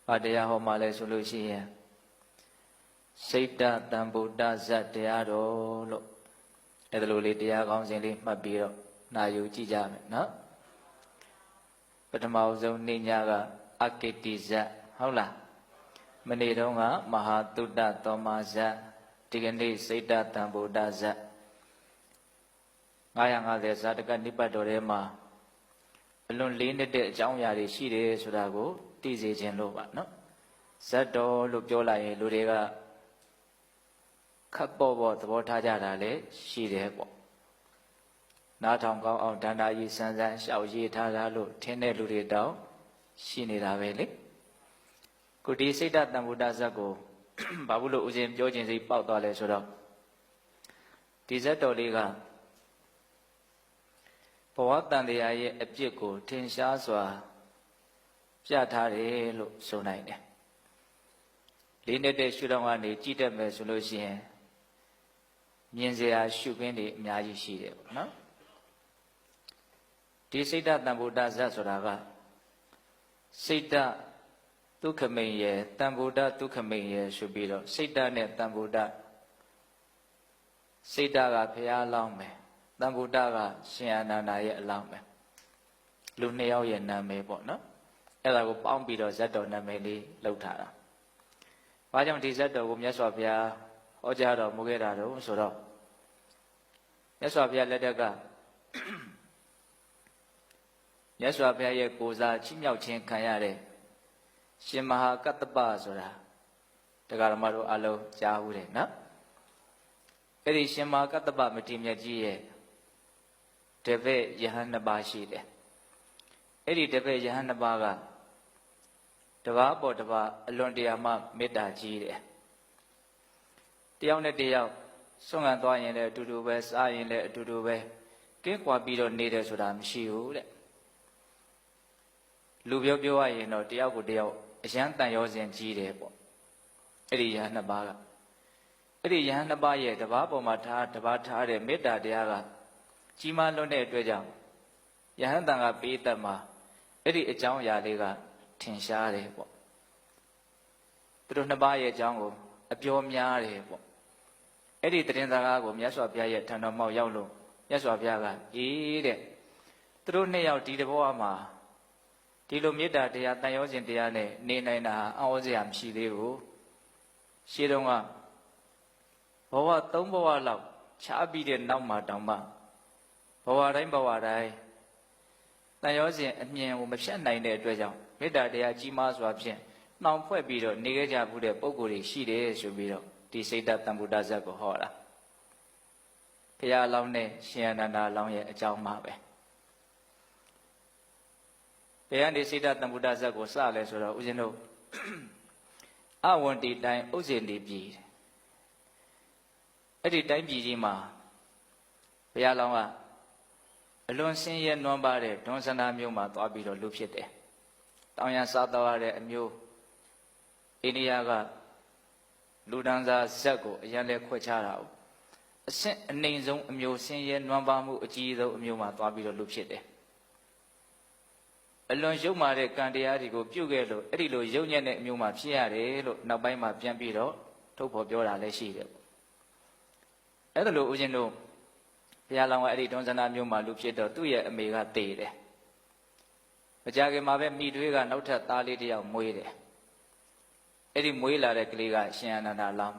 ဘာတရားဟောမှလဲဆိုလို့ရှိရင်စိတ်တတံဗုဒ္ဓဇတ်တရားတော်လို့အဲ့ဒါလိုလေးတရားကောင်းစဉ်လေးမှတ်ပြီးတော့နာယူကြည့်ကြမယ်နော်ပထမဆုံးနေ့ညကအကိတိဇတ်ဟုတ်လားမနေ့တုန်းကမဟာတုတ္တသောမဇတ်ဒီကနေ့စိတ်တတံဗုဒ္ဓဇတ်950ဇာတကနိပတ်တော်ထဲမှာအလွန်လေးနက်တဲ့အကြောင်းအရာတွေရှိတယ်ဆိုတာကိုသိစေခြင်းလို့ပါနော်ဇတ်တော်လို့ပြောလိုက်ရင်လူတွေကခပ်ပေါ့ပေါ့သဘောထားကြတာလည်းရှိတယ်ပေါ့နားထောင်ကောင်းအောင်ဒန္တာကြီးစမ်းစမ်းရှောက်ရေးထားတာလို့ထင်တဲ့လူတွေတောင်ရှိနေတာပဲလေခုဒီစိတ်တတံဗုဒ္ဓဇတ်ကိုဘာလို့ဦးဇင်းပြောခြင်းစိပေါက်သွားလဲဆိုတော့ဒီဇတ်တော်လေးကဘဝတန်တရားရဲ့အပြစ်ကိုထင်ရှားစွာပြထားတယ်လို့ဆိုနိုင်တယ်လေးနေတဲ့ရှုထောင့်ကနေကြည့်တတ်မယ်ဆိုလို့ရှိရင်မြင်စရာရှုခင်းတွေအများကြီးရှိတယ်ပေါ့နော်ဒီစိတ်တတံဗုဒ္ဓဇတ်ဆိုတာကစိတ်တဒုက္ခမိန်ရဲ့တံဗုဒ္ဓဒုက္ခမိန်ရဲ့ဆိုပြီးတော့စိတ်တနဲ့တံဗုဒ္ဓစိတ်တကဘုရားလောင်းမယ်တံဗုဒ္ဓကရှင်အာနန္ဒာရဲ့အလောင်းမယ်လူနှစ်ယောက်ရဲ့နာမည်ပေါ့နော်အဲ့ဒါကိုပေါင်းပြီးတော့ဇတ်တော်နာမည်လေးလောက်ထားတာဘာကြောင့်ဒီဇတ်တော်ကိုမြတ်စွာဘုရားဟောကြားတော်မူခဲ့တာတော့ဆိုတော့မြတ်စွာဘုရားလက်ထက်ကမြတ်စွာဘုရားရဲ့ကိုယ်စားချီးမြှောက်ခြင်းခံရတဲ့ရှင်မဟာကတ္တပဆိုတာတရားဓမ္မတို့အလုံးကြားဘူးတယ်နော်အဲ့ဒီရှင်မဟာကတ္တပမထေရမြတ်ကြီးရဲ့တပည့်ယဟန်နှစ်ပါးရှိတယ်အဲ့ဒီတပည့်ယဟန်နှစ်ပါးကတပါးပေါ်တပါးအလွန်တရာမှမေတ္တာကြီးတယ်တယောက်နဲ့တယောက်ဆွမ်းခံသွားရင်လည်းအတူတူပဲစားရင်လည်းအတူတူပဲကင်းကွာပြီးတော့နေတယ်ဆိုတာမရှိဘူးတဲ့လူပြောရရင်တော့တယောက်ကိုတယောက်အယံတန်ရောစဉ်ကြီးတယ်ပေါ့အဲ့ဒီယဟန်နှစ်ပါးကအဲ့ဒီယဟန်နှစ်ပါးရဲ့တပါးပေါ်မှာတပါးထားတဲ့မေတ္တာတရားကကြီးမားလွန်းတဲ့အတွက်ကြောင့်ယဟန်တန်ကပေးတတ်မှာအဲ့ဒီအကြောင်းအရာလေးကထင်ရှားတယ်ပေါ့သူတို့နှစ်ပါးရဲ့အကြောင်းကိုအပြောများတယ်ပေါ့အဲ့ဒီသတင်းစကားကိုမြတ်စွာဘုရားရဲ့ထံတော်မှောက်ရောက်လို့မြတ်စွာဘုရားကအေးတဲ့သူတို့နှစ်ယောက်ဒီတဘောမှာဒီလိုမေတ္တာတရားတန်ရောစဉ်တရားနဲ့နေနိုင်တာအောစရာမရှိသေးဘူးရှင်းတော့ကဘဝ၃ဘဝလောက်ခြားပြီးတဲ့နောက်မှာတောင်မှဘဝတိုင်းတန်ရောစဉ်အမြင်ကိုမဖြတ်နိုင်တဲ့အတွက်ကြောင့်မေတ္တာတရားကြီးမားစွာဖြင့်နှောင်ဖွဲ့ပြီးတော့နေခဲ့ကြဘူးတဲ့ပုဂ္ဂိုလ်တွေရှိတယ်ဆိုပြီးတော့ဒီစိတ်တတံဗုဒ္ဓဇတ်ကိုဟောတာဘုရားအလောင်းနဲ့ရှင်အာနန္ဒာအလောင်းရဲ့အကြောင်းမှာပဲဘယ်ကနေစိတ်တတံဗုဒ္ဓဇတ်ကိုစလဲဆိုတော့ဦးဇင်းတို့အဝန္တိတိုင်းဥဇင်တိပြည်အဲ့ဒီတိုင်းပြည်ကြီးမှာဘုရားအလောင်းကအလွန်ဆင်းရဲနွမ်းပါတဲ့ဒွန်ဆန္ဒမျိုးမှာသွားပြီးတော့လူဖြစ်တယ်တောင်ရစားတော်ရတဲ့အမျိုးအိန္ဒိယကလူဒန်းစားဇက်ကိုအရင်လဲခွဲခြားတာကိုအဆင့်အနှိမ်ဆုံးအမျိုးဆင်းရဲနွမ်းပါမှုအကြီးဆုံးအမျိုးမှာသွားပြီးတော့လူဖြစ်တယ်အလွန်ရုပ်မာတဲ့ကံတရားတွေကိုပြုတ်ခဲ့လို့အဲ့ဒီလိုရုပ်ညက်တဲ့အမျိုးမှာဖြစ်ရတယ်လို့နောက်ပိုင်းမှာပြန်ပြီးတော့ထုတ်ဖော်ပြောတာလည်းရှိတယ်အဲ့ဒါလို့ဦးဇင်းတို့ဘုရားလောင်းကအဲ့ဒီဒွန်ဆန္ဒမျိုးမှာလူဖြစ်တော့သူ့ရဲ့အမေကတေတယ်မကြခင်မှာပဲမိထွေးကနောက်ထပ်သားလေးတစ်ယောက်မွေးတယ်အဲ့ဒီမွေးလာတဲ့ကလေးကရှင်အာနန္ဒာလောင်း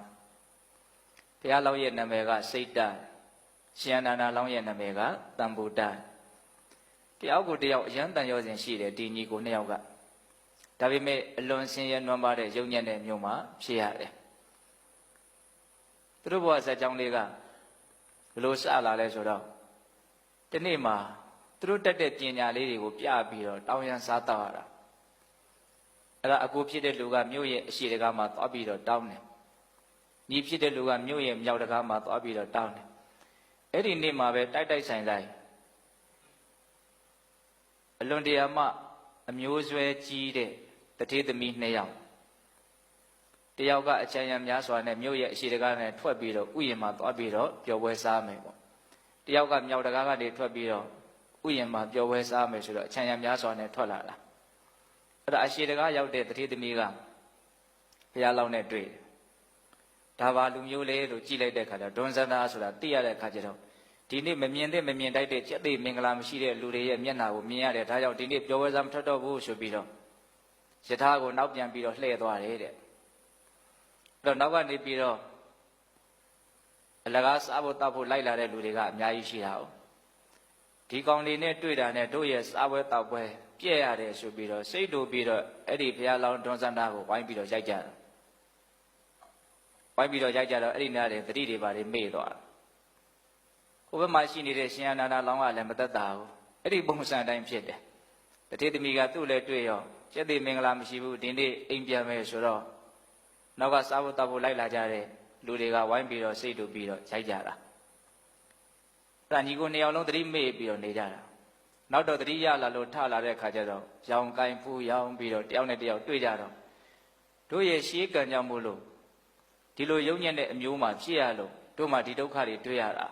ဘုရားလောင်းရဲ့နာမည်ကစိတ်တရှင်အာနန္ဒာလောင်းရဲ့နာမည်ကတံဗုဒ္ဓတယောက်ကိုတယောက်အယံတန်ရောစဉ်ရှိတယ်ဒီညီကိုနှစ်ယောက်ကဒါပေမဲ့အလွန်ဆင်းရဲနွမ်းပါတဲ့ယုံညံ့တဲ့မျိုးမှာဖြစ်ရတယ်သူတို့ဘဝဇာတ်ကြောင်းလေးကဘယ်လိုစလာလဲဆိုတော့ဒီနေ့မှာသူတို့တက်တဲ့ပညာလေးတွေကိုပြပြီးတော့တောင်းရန်စားတော့ရတာအဲ့ဒါအကိုဖြစ်တဲ့လူကမြို့ရဲ့အရှိတကားမှာသွားပြီးတော့တောင်းတယ်ညီဖြစ်တဲ့လူကမြို့ရဲ့မြောက်တကားမှာသွားပြီးတော့တောင်းတယ်အဲ့ဒီနေ့မှာပဲတိုက်ဆိုင်အလွန်တရာမှအမျိုးဆွဲကြီးတဲ့တထေးသမီးနှစ်ယောက်တယောက်ကအချမ်းရံများစွာနဲ့မြို့ရဲ့အရှိတကားနဲ့ထွက်ပြီးတော့ဥယျာဉ်မှာသွားပြီးတော့ပျော်ပွဲစားမယ်ပေါ့တယောက်ကမြောက်တကားကနေထွက်ပြီးတော့ဥယျာဉ်မှာပျော်ပွဲစားမယ်ဆိုတော့အချမ်းရံများစွာနဲ့ထွက်လာတာ အဲ့ဒါအရှိတကားရောက်တဲ့တတိသမီးကဘုရားလောင်းနဲ့တွေ့ဒါပါလူမျိုးလေးလို့ကြည်လိုက်တဲ့ခါကျဒွန်စန္ဒာဆိုတာသိရတဲ့ခါကျတော့ဒီနေ့မမြင်မမြင်တိုက်တဲ့ကျက်သိမင်္ဂလာမရှိတဲ့လူတွေရဲ့မျက်နှာကိုမြင်ရတယ်ဒါကြောင့်ဒီနေ့ပြောဝဲစားမထွက်တော့ဘူးဆိုပြီးတော့ယထာကိုနောက်ပြန်ပြီးတော့လှည့်သွားတယ်တဲ့အဲ့တော့နောက်ကနေပြီးတော့အလကားစားဖို့တောက်ဖို့လိုက်လာတဲ့လူတွေကအများကြီးရှိတာ哦ဒီကောင်လေးနဲ့တွေ့တာနဲ့တို့ရဲ့စားပွဲတောက်ပွဲပြည့်ရတယ်ဆိုပြီးတော့စိတ်တူပြီးတော့အဲ့ဒီဘုရားလောင်းဒွန်စန္ဒာကိုဝိုင်းပြီးတော့ရိုက်ကြတယ်ဝိုင်းပြီးတော့ရိုက်ကြတော့အဲ့ဒီနားတွေတတိတွေပါတွေမေ့သွားဟိုဘက်မှာရှိနေတဲ့ရှင်အနန္ဒာလောင်းကလည်းမသက်သာဘူးအဲ့ဒီပုံစံတိုင်းဖြစ်တယ်တတိသမီးကသူ့လည်းတွေ့ရောကျက်သိမင်္ဂလာမရှိဘူးဒီနေ့အိမ်ပြန်မယ်ဆိုတော့နောက်ကစားဖို့တောက်ဖို့လိုက်လာကြတဲ့လူတွေကဝိုင်းပြီးတော့စိတ်တူပြီးတော့ရိုက်ကြတာအဲ့ဒါညီကိုနှစ်ယောက်လုံးတတိမေ့ပြီးတော့နေကြတာနောက်တော့တတိရလာလို့ထလာတဲ့ခါကျတော့ရောင်ကိုင်ဖူးရောင်ပြီးတော့တယောက်နဲ့တယောက်တွေ့ကြတော့တို့ရဲ့ရှေးကံကြောင့်မို့လို့ဒီလိုယုံညံ့တဲ့အမျိုးမှဖြစ်ရလို့တို့မှဒီဒုက္ခတွေတွေ့ရတာ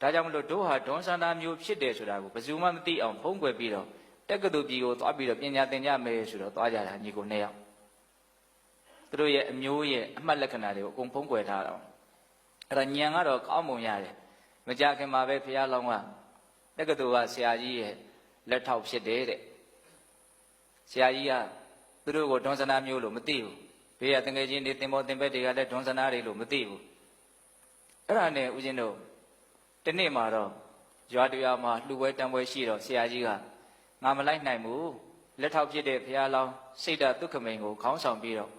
ဒါကြောင့်မလို့တို့ဟာဒွန်စန္ဒာမျိုးဖြစ်တယ်ဆိုတာကိုဘယ်သူမှမသိအောင်ဖုံးကွယ်ပြီးတော့တက္ကသိုလ်ပြည်ကိုသွားပြီးတော့ပညာသင်ကြမယ်ဆိုတော့သွားကြတာညီကိုနှစ်ယောက်သူတို့ရဲ့အမျိုးရဲ့အမှတ်လက္ခဏာတွေကိုအကုန်ဖုံးကွယ်ထားတာအဲ့ဒါညံကတော့ကောင်းပုံရတယ်မကြခင်မှာပဲဘုရားလောင်းကတက္ကသိုလ်ကဆရာကြီးရဲ့လက်ထောက်ဖြစ်တယ်တဲ့ဆရာကြီးကသူတို့ကိုဒွန်စန္ဒာမျိုးလို့မသိဘူးဘေးကတငယ်ချင်းတွေတင်ပေါ်တင်ဘက်တွေကလည်းဒွန်စန္ဒာတွေလို့မသိဘူးအဲ့ဒါနဲ့ဦးဇင်းတို့ဒီနေ့မှာတော့ရွာတရားမှာလှူပွဲတံပွဲရှိတော့ဆရာကြီးကငါမလိုက်နိုင်ဘူးလက်ထောက်ဖြစ်တဲ့ဘုရားလောင်းစိတ်ဓာတ်ဒုက္ခမိန်ကိုခေါင်းဆောင်ပြီးတော့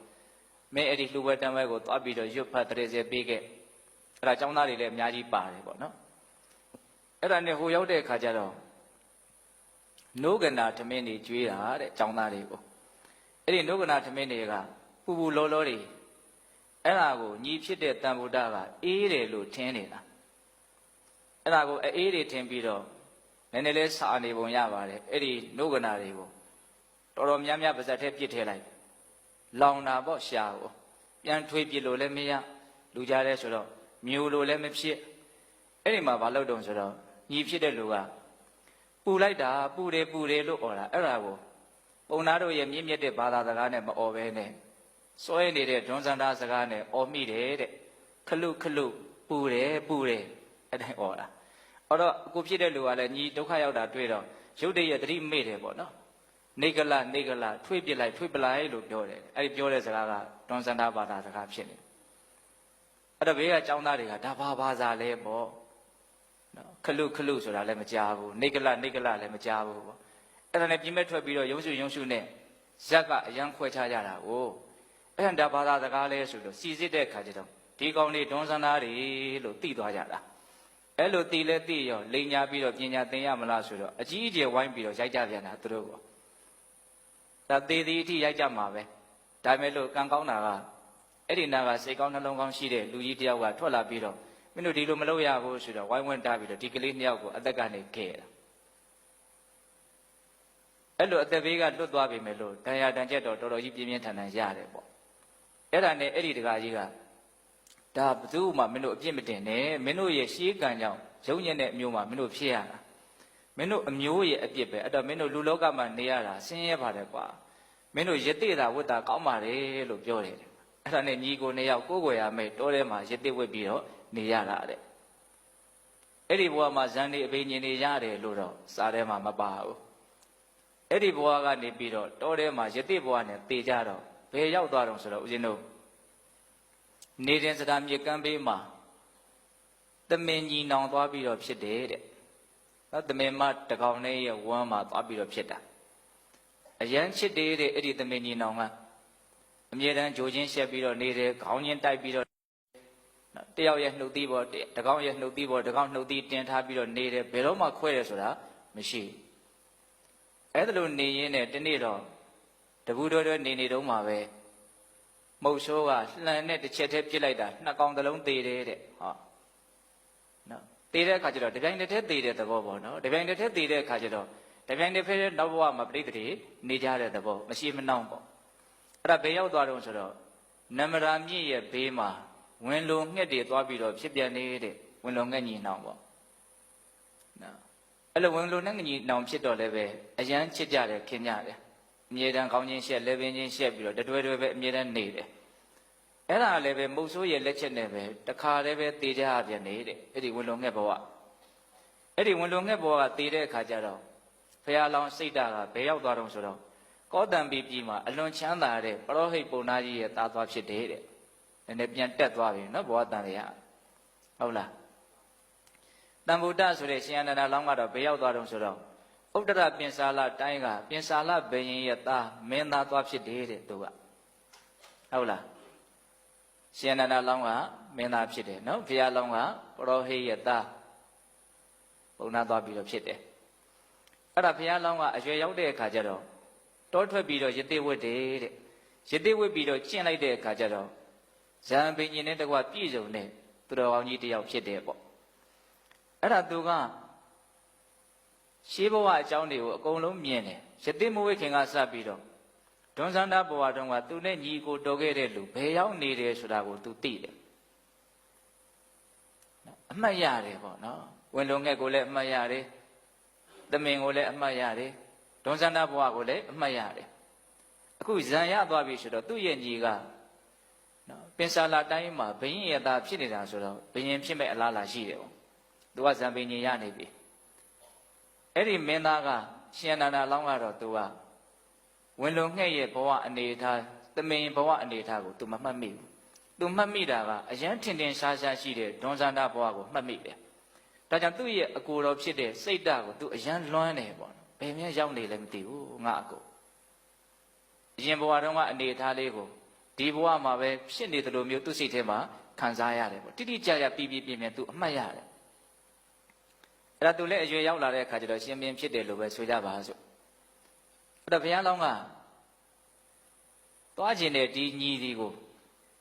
မင်းအဲ့ဒီလှူပွဲတံပွဲကိုသွားပြီးတော့ရွတ်ဖတ်တရေစေပေးခဲ့အဲ့ဒါចောင်းသားတွေလည်းအများကြီးပါတယ်ပေါ့နော်အဲ့ဒါနဲ့ဟိုရောက်တဲ့အခါကျတော့နိုးကနာထမင်းတွေကျွေးတာတဲ့ចောင်းသားတွေကိုအဲ့ဒီနိုးကနာထမင်းတွေကပူပူလောလောတွေအဲ့ဒါကိုညီဖြစ်တဲ့တန်ဗုဒ္ဓကအေးတယ်လို့ထင်နေတာအဲ့ဒါကိုအေးတွေထင်ပြီးတော့နည်းနည်းလေးစာနေပုံရပါတယ်အဲ့ဒီနိုးကနာတွေကိုတော်တော်များများပါဇက်ထဲပြစ်ထည့်လိုက်လောင်တာပေါ့ရှာကိုပြန်ထွေးပြစ်လို့လည်းမရလူကြတဲ့ဆိုတော့မျိုးလို့လည်းမဖြစ်အဲ့ဒီမှာဘာလုပ်တုံးဆိုတော့ညီဖြစ်တဲ့လူကပူလိုက်တာပူတယ်လို့អော်တာအဲ့ဒါကိုပုံနာတို့ရဲ့မြင့်မြတ်တဲ့ဘာသာစကားနဲ့မអော်ပဲနဲ့စွဲနေတဲ့ဒွန်စန္ဒာစကားနဲ့អော်မိတယ်တဲ့ခလုပူတယ်အဲ့ဒါអော်တာအဲ့တော့အခုဖြစ်တဲ့လူကလည်းညီဒုက္ခရောက်တာတွေ့တော့ရုပ်တရက်သတိမေ့တယ်ပေါ့နော်နေကလထွေးပလိုက်လို့ပြောတယ်အဲ့ဒီပြောတဲ့စကားကဒွန်စန္ဒာဘာသာစကားဖြစ်နေအဲ့တော့ဘေးကចောင်းသားတွေကဒါဘာသာလဲပေါ့နော်ခလုဆိုတာလည်းမကြားဘူးနေကလလည်းမကြားဘူးပေါ့အဲ့ဒါနဲ့ပြင်းမဲ့ထွက်ပြီးတော့ရုံရှုနဲ့ဇက်ကအရန်ခွဲခြားကြတာကိုအဲ့ဒါဘာသာစကားလဲဆိုလို့စီစစ်တဲ့ခါကျတော့ဒီကောင်လေးဒွန်စန္ဒာတွေလို့သိသွားကြတာအဲ့လိုသိလဲသိရောလိန်ညာပြီးတော့ပညာသင်ရမလားဆိုတော့အကြီးအကျယ်ဝိုင်းပြီးတော့ရိုက်ကြပြန်တာသူတို့ကဒါသေးသေးအထိရိုက်ကြမှာပဲဒါမဲ့လို့ကံကောင်းတာကအဲ့ဒီနာကစိတ်ကောင်းနှလုံးကောင်းရှိတဲ့လူကြီးတယောက်ကထွက်လာပြီးတော့မင်းတို့ဒီလိုမလုပ်ရဘူးဆိုတော့ဝိုင်းဝန်းတားပြီးတော့ဒီကလေးနှစ်ယောက်ကိုအသက်ကနေခဲ့တာအဲ့လိုအသက်ဘေးကလွတ်သွားပြီမဲ့လို့တန်ရာတန်ချက်တော့တော်တော်ကြီးပြင်းပြင်းထန်ထန်ရတယ်ပေါ့အဲ့ဒါနဲ့အဲ့ဒီတကားကြီးကဒါဘသူမှမင်းတို့အပြစ်မတင်နဲ့မင်းတို့ရဲ့ရှေးကံကြောင့်ရုံညံ့တဲ့အမျိုးမှမင်းတို့ဖြစ်ရတာမင်းတို့အမျိုးရဲ့အပြစ်ပဲအဲ့တော့မင်းတို့လူလောကမှာနေရတာဆင်းရဲပါတယ်ကွာမင်းတို့ရတိတာဝတ္တာကောင်းပါတယ်လို့ပြောတယ်အဲ့ဒါနဲ့ညီကိုနှစ်ယောက်ကိုယ်ွယ်ရမယ်တောထဲမှာရတိဝတ်ပြီးတော့နေရတာတဲ့အဲ့ဒီဘဝမှာဇန်နေအဘိညာဉ်နေရတယ်လို့တော့စာထဲမှာမပါဘူးအဲ့ဒီဘဝကနေပြီးတော့တောထဲမှာရတိဘဝနဲ့တည်ကြတော့ဘယ်ရောက်သွားတော့ဆိုတော့ဦးဇင်းတို့နေရင်စတာမြေကမ်းဘေးမှာသမင်ညီနောင်သွားပြီးတော့ဖြစ်တယ်တဲ့နော်သမင်မတကောင်နဲ့ရဲ့ဝမ်းမှာသွားပြီးတော့ဖြစ်တာအရန်ချစ်တယ်တဲ့အဲ့ဒီသမင်ညီနောင်ကအမြဲတမ်းဂျိုချင်းရှက်ပြီးတော့နေတယ်ခေါင်းချင်းတိုက်ပြီးတော့တယောက်ရဲ့နှုတ်သီးပေါ်တကောင်ရဲ့နှုတ်သီးပေါ်တကောင်နှုတ်သီးတင်ထားပြီးတော့နေတယ်ဘယ်တော့မှခွဲတယ်ဆိုတာမရှိအဲ့ဒါလိုနေရင်းနဲ့တနေ့တော့တပူတော်နေတုန်းမှာပဲမုတ်ဆိုးကလှန်နဲ့တစ်ချက်တည်းပြစ်လိုက်တာနှစ်ကောင်တစ်လုံးသေတယ်တဲ့ဟောနော်သေတဲ့အခါကျတော့တပြိုင်တည်းသေတဲ့သဘောပေါ့နော်တပြိုင်တည်းသေတဲ့အခါကျတော့တပြိုင်တည်းဖဲနောက်ဘဝမှာပြိတ္တိနေကြတဲ့သဘောမရှိမနှောင်းပေါ့အဲ့ဒါဘယ်ရောက်သွားတော့ဆိုတော့နမရာမြင့်ရဲ့ဘေးမှာဝင်လုံငှက်တွေသွားပြီးတော့ဖြစ်ပြန်နေတဲ့ဝင်လုံငှက်ညီနှောင်းပေါ့နော်အဲ့လိုဝင်လုံနဲ့ညီနှောင်းဖြစ်တော့လည်းပဲအရန်ချစ်ကြတယ်ခင်ကြတယ် မြေတံကောင်းချင်းရှက်လက်ပင်ချင်းရှက်ပြီးတော့တွဲတွဲပဲအမြဲတမ်းနေတယ်အဲ့ဒါလည်းပဲမုတ်ဆိုးရဲ့လက်ချက်နဲ့ပဲတခါလည်းပဲတေကြပြန်နေတဲ့အဲ့ဒီဝင်လုံငှက်ဘဝအဲ့ဒီဝင်လုံငှက်ဘဝကတေတဲ့အခါကျတော့ဘုရားလောင်းစိတ်ဓာတ်ကဘယ်ရောက်သွားတော့ဆိုတော့ကောတံပီပြည်မှာအလွန်ချမ်းသာတဲ့ပရောဟိတ်ပုံနာကြီးရဲ့သားသွားဖြစ်တယ်တဲ့နည်းနည်းပြန်တက်သွားပြီနော်ဘဝတန်ရဟုတ်လားတံဗုဒ္ဓဆိုတဲ့ရှင်အနန္ဒလောင်းကတော့ဘယ်ရောက်သွားတော့ဆိုတော့ဥတ္တရပင်စာလတိုင်းကပင်စာလဘယင်ရဲ့သားမင်းသားသွားဖြစ်တယ်တဲ့သူကဟုတ်လားရှင်အနန္ဒလောင်းကမင်းသားဖြစ်တယ်နော်ဘုရားလောင်းကပရောဟိတ်ရဲ့သားပုံနာသွားပြီးတော့ဖြစ်တယ်အဲ့ဒါဘုရားလောင်းကအရွယ်ရောက်တဲ့အခါကျတော့တောထွက်ပြီးတော့ယတိဝတ်တယ်တဲ့ယတိဝတ်ပြီးတော့ကျင့်လိုက်တဲ့အခါကျတော့ဇံပင်ရှင်နဲ့တကွပြည့်စုံတဲ့သူတော်ကောင်းကြီးတယောက်ဖြစ်တယ်ပေါ့အဲ့ဒါသူကရှေးဘဝအကြောင်းတွေကိုအကုန်လုံးမြင်တယ်ယတိမဝိခင်ကစပြီးတော့ဒွန်ဆန္ဒဘဝတုန်းကသူနဲ့ညီကိုတော်ခဲ့တဲ့လူဘယ်ရောက်နေတယ်ဆိုတာကိုသူသိတယ်အမှတ်ရတယ်ပေါ့နော်ဝင်လုံငှက်ကိုလည်းအမှတ်ရတယ်သမင်ကိုလည်းအမှတ်ရတယ်ဒွန်ဆန္ဒဘဝကိုလည်းအမှတ်ရတယ်အခုဇံရသွားပြီဆိုတော့သူ့ရဲ့ညီကနော်ပင်စာလာတိုင်းမှာဘယင်ရတာဖြစ်နေတာဆိုတော့ဘယင်ဖြစ်မဲ့အလားအလာရှိတယ်ပေါ့သူကဇံပင်ကြီးရနေပြီအဲ့ဒီမင်းသားကရှင်အနန္ဒလောင်းကတော့သူကဝင်လုံငှက်ရဲ့ဘဝအနေထားသမင်ဘဝအနေထားကိုသူမမှတ်မိဘူးသူမှတ်မိတာကအယမ်းထင်ထင်ရှားရှားရှိတဲ့ဒွန်ဆန္ဒဘဝကိုမှတ်မိတယ်ဒါကြောင့်သူ့ရဲ့အကိုတော်ဖြစ်တဲ့စိတ်ဓာတ်ကိုသူအယမ်းလွမ်းတယ်ပေါ့နော်ဘယ်မြဲရောက်နေလဲမသိဘူးငါအကိုအရင်ဘဝတုန်းကအနေထားလေးကိုဒီဘဝမှာပဲဖြစ်နေတယ်လို့မျိုးသူ့စိတ်ထဲမှာခံစားရတယ်ပေါ့တိတိကျကျပြပြပြသူအမှတ်ရတယ်အဲ့ဒါသူလည်းအရွယ်ရောက်လာတဲ့အခါကျတော့ရှင်ဘင်းဖြစ်တယ်လို့ပဲဆိုကြပါစို့အဲ့တော့ဘုရားလောင်းကသွားခြင်းတဲ့ဒီညီဒီကို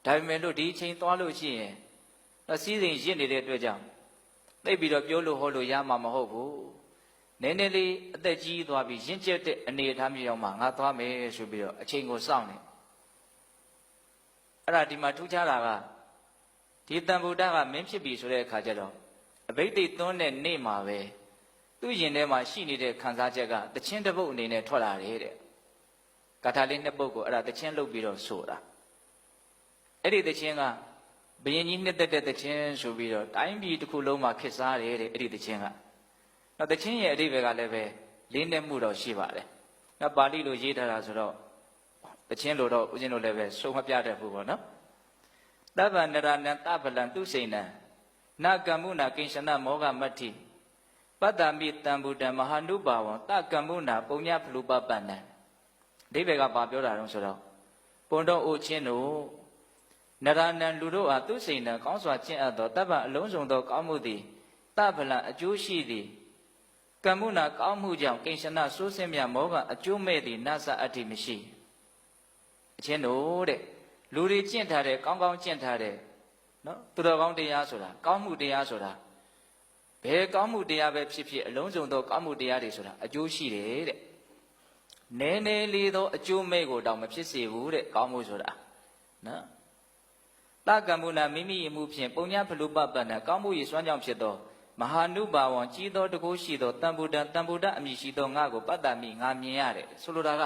ဒါပေမဲ့လို့ဒီအချိန်သွားလို့ရှိရင်စီးစိမ်ရစ်နေတဲ့အတွက်ကြောင့်သိပြီးတော့ပြောလို့ဟောလို့ရမှာမဟုတ်ဘူးနည်းနည်းလေးအသက်ကြီးသွားပြီးရင့်ကျက်တဲ့အနေအထားမျိုးရောက်မှငါသွားမယ်ဆိုပြီးတော့အချိန်ကိုစောင့်နေအဲ့ဒါဒီမှာထူးခြားတာကဒီတန်ဗုဒ္ဓကမင်းဖြစ်ပြီဆိုတဲ့အခါကျတော့အဘိဓိသွန်းတဲ့နေ့မှာပဲသူ့ရင်ထဲမှာရှိနေတဲ့ခံစားချက်ကတခြင်းတစ်ပုတ်အနေနဲ့ထွက်လာတယ်တဲ့ဂါထာလေးနှစ်ပုဒ်ကိုအဲ့ဒါတခြင်းလုပ်ပြီးတော့ဆိုတာအဲ့ဒီတခြင်းကဘယင်ကြီးနှစ်သက်တဲ့တခြင်းဆိုပြီးတော့တိုင်းပြည်တစ်ခုလုံးမှာခေတ်စားတယ်တဲ့အဲ့ဒီတခြင်းကနောက်တခြင်းရဲ့အဓိပ္ပာယ်ကလည်းပဲလေးနက်မှုတော့ရှိပါတယ်နောက်ပါဠိလိုရေးထားတာဆိုတော့တခြင်းလို့တော့ဦးဇင်းတို့လည်းပဲစုံမပြတတ်ဘူးပေါ့နော်သဗ္ဗနရဏံသဗ္ဗလံသူစိဏံနာကမ္မုနာကိဉ္စနမောဂမတ္ထိပတ္တမိတံဗုဒ္ဓမဟာနုဘာဝံတကမ္မုနာပုံညဖလူပပန္နံအဓိပ္ပာယ်ကဘာပြောတာတုံးဆိုတော့ပုံတော်အိုချင်းတို့နရဏံလူတို့အားသူစိဏံကောင်းစွာကျင့်အပ်သောတပ္ပအလုံးစုံသောကောင်းမှုသည်သဗ္ဗလံအကျိုးရှိသည်ကမ္မုနာကောင်းမှုကြောင့်ကိဉ္စနစိုးစင်းမြမောဂအကျိုးမဲ့သည်နသအတ္တိမရှိအချင်းတို့တဲ့လူတွေကျင့်ထားတဲ့ကောင်းကောင်းကျင့်ထားတဲ့နော်သူတော်ကောင်းတရားဆိုတာကောင်းမှုတရားဆိုတာဘယ်ကောင်းမှုတရားပဲဖြစ်ဖြစ်အလုံးစုံသောကောင်းမှုတရားတွေဆိုတာအကျိုးရှိတယ်တဲ့နည်းနည်းလေးသောအကျိုးမဲ့ကိုတောင်မဖြစ်စေဘူးတဲ့ကောင်းမှုဆိုတာနော်တကမ္မုနာမိမိအမှုဖြင့်ပုံညဖလူပပန္နကောင်းမှု၏စွမ်းကြောင့်ဖြစ်သောမဟာနုဘာဝံကြီးသောတကုရှိသောတံဗုဒ္ဓအမည်ရှိသောငါကိုပတ္တမိငါမြင်ရတယ်ဆိုလိုတာက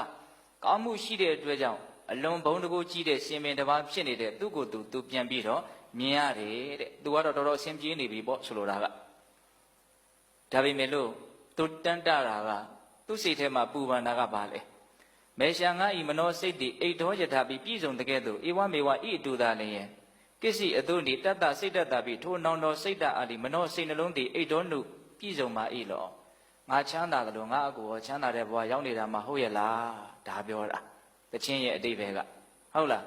ကောင်းမှုရှိတဲ့အတွက်ကြောင့်အလွန်ဘုံတကုကြီးတဲ့ရှင်မင်းတစ်ပါးဖြစ်နေတဲ့သူ့ကိုယ်သူပြန်ပြီးတော့မြင်ရတယ်တဲ့သူကတော့တော်တော်အဆင်ပြေနေပြီပေါ့ဆိုလိုတာကဒါပေမဲ့လို့သူတန်တတာကသူ့စိတ်ထဲမှာပူပန်တာကဘာလဲမေရှာငါဤမနောစိတ်တိအိတ်တော်ယထာပြီးပြည့်စုံတဲ့ကဲ့သို့ဧဝမေဝဤအတူသာလျင်ကိစ္စအတုနိတတ္တစိတ်တတပြီးထိုနောင်တော်စိတ်တအာဒီမနောစိတ်နှလုံးသည်အိတ်တော်နုပြည့်စုံပါ၏လောငါချမ်းသာတယ်လို့ငါအကူချမ်းသာတဲ့ဘဝရောက်နေတာမှဟုတ်ရဲ့လားဒါပြောတာတခြင်းရဲ့အတိတ်ပဲကဟုတ်လား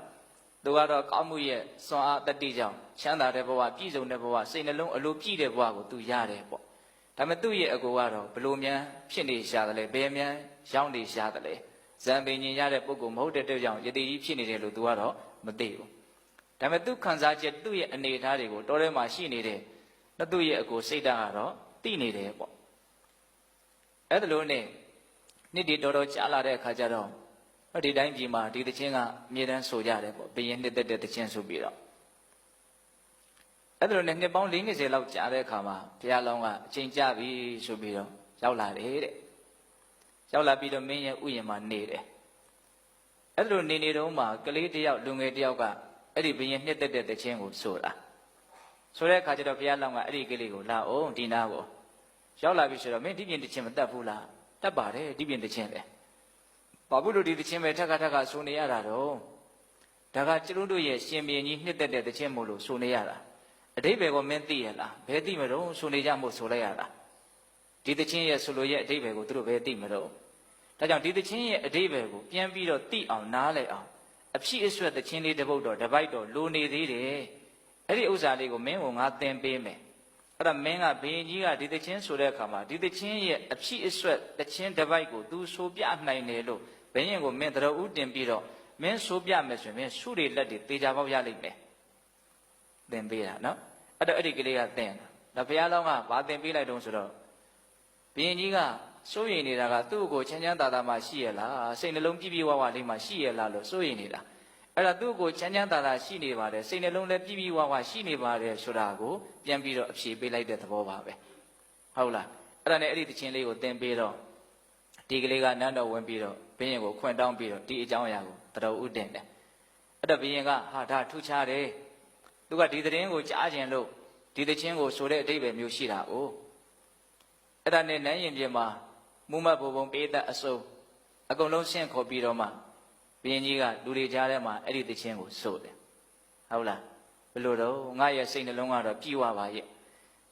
သူကတော့ကောင်းမှုရဲ့စွမ်းအားတတိကြောင့်ချမ်းသာတဲ့ဘဝပြည့်စုံတဲ့ဘဝစိတ်နှလုံးအလိုပြည့်တဲ့ဘဝကိုသူရတယ်ပေါ့ဒါပေမဲ့သူ့ရဲ့အကူကတော့ဘလို့မြန်ဖြစ်နေရှာတယ်လေဘယ်မြန်ရောက်နေရှာတယ်လေဇံပင်ញင်ရတဲ့ပုဂ္ဂိုလ်မဟုတ်တဲ့အတွက်ကြောင့်ယတိကြီးဖြစ်နေတယ်လို့သူကတော့မသိဘူးဒါပေမဲ့သူခံစားချက်သူ့ရဲ့အနေအထားတွေကိုတော်ထဲမှာရှိနေတဲ့သူ့ရဲ့အကူစိတ်ဓာတ်ကတော့သိနေတယ်ပေါ့အဲ့ဒါလို့နဲ့နေ့ဒီတော်တော်ကြာလာတဲ့အခါကျတော့ဒီတိုင်းပြည်မှာဒီတခြင်းကအမြဲတမ်းဆိုကြတယ်ပေါ့ဘယင်နှစ်သက်တဲ့တခြင်းဆိုပြီးတော့အဲ့ဒါလိုနဲ့နှစ်ပေါင်း40လောက်ကြာတဲ့အခါမှာဘုရားလောင်းကအချိန်ကြပြီဆိုပြီးတော့ရောက်လာတယ်တဲ့ရောက်လာပြီးတော့မင်းရဲ့ဥယျာဉ်မှာနေတယ် အဲ့လိုနေတော့မှကလေးတယောက်လူငယ်တယောက်ကအဲ့ဒီဘယင်နှစ်သက်တဲ့တခြင်းကိုဆိုတာဆိုတဲ့အခါကျတော့ဘုရားလောင်းကအဲ့ဒီကလေးကိုလာအောင်ဒီနာကိုရောက်လာပြီဆိုတော့မင်းဒီပြင်တခြင်းမတတ်ဘူးလားတတ်ပါတယ်ဒီပြင်တခြင်းပဲဘာဘူးလို့ဒီတခြင်းပဲထက်ခါဆိုနေရတာတော့ဒါကကျတို့ရဲ့ရှင်ဘုရင်ကြီးနှစ်သက်တဲ့တခြင်းမို့လို့ဆိုနေရတာအတိပ္ပယ်ကိုမင်းသိရလားဘယ်သိမလို့ဆိုနေကြမို့ဆိုလိုက်ရတာဒီတခြင်းရဲ့ဆိုလိုရဲ့အတိပ္ပယ်ကိုသူတို့ဘယ်သိမလို့ဒါကြောင့်ဒီတခြင်းရဲ့အတိပ္ပယ်ကိုပြန်ပြီးတော့သိအောင်နားလည်အောင်အဖြစ်အဆွဲတခြင်းလေးတစ်ပုဒ်တော့တစ်ပိုက်တော့လိုနေသေးတယ်အဲ့ဒီဥစ္စာလေးကိုမင်းကငါသင်ပေးမယ်အဲ့ဒါမင်းကဘုရင်ကြီးကဒီတခြင်းဆိုတဲ့အခါမှာဒီတခြင်းရဲ့အဖြစ်အဆွဲတခြင်းတစ်ပိုက်ကိုသူဆိုပြနိုင်တယ်လို့ဘုရင်ကိုမင်းတရဥတင်ပြီးတော့မင်းဆိုပြမယ်ဆိုရင်မင်းဆုတွေလက်တွေသေချာပေါက်ရလိမ့်မယ်သင်ပေးတာနော်အဲ့တော့အဲ့ဒီကလေးကသင်တာဒါဘုရားလောင်းကဘာသင်ပေးလိုက်တုံးဆိုတော့ဘုရင်ကြီးကစိုးရိမ်နေတာကသူ့ကိုချမ်းချမ်းသာသာမှရှိရလားစိတ်နှလုံးပြည့်ပြည့်ဝဝလေးမှရှိရလားလို့စိုးရိမ်နေတာအဲ့ဒါသူ့ကိုချမ်းချမ်းသာသာရှိနေပါတယ်စိတ်နှလုံးလည်းပြည့်ပြည့်ဝဝရှိနေပါတယ်ဆိုတာကိုပြန်ပြီးတော့အဖြေပေးလိုက်တဲ့သဘောပါပဲဟုတ်လားအဲ့ဒါနဲ့အဲ့ဒီတခြင်းလေးကိုသင်ပေးတော့ဒီကလေးကနန်းတော်ဝင်ပြီးတော့ဘုရင်ကိုခွင့်တောင်းပြီးတော့ဒီအကြောင်းအရာကိုတတော်ဥတင်တယ်အဲ့တော့ဘုရင်ကဟာဒါထူးခြားတယ်သူကဒီသတင်းကိုကြားခြင်းလို့ဒီတခြင်းကိုဆိုတဲ့အဓိပ္ပာယ်မျိုးရှိတာ哦အဲ့ဒါနဲ့နန်းရင်ပြင်မှာမူမတ်ဘုံဘုံပေးတဲ့အစုံအကုန်လုံးဆင့်ခေါ်ပြီးတော့မှဘုရင်ကြီးကလူတွေကြားထဲမှာအဲ့ဒီတခြင်းကိုဆိုတယ်ဟုတ်လားဘယ်လိုတော့ငါရဲ့စိတ်နှလုံးကတော့ပြည့်ဝပါရဲ့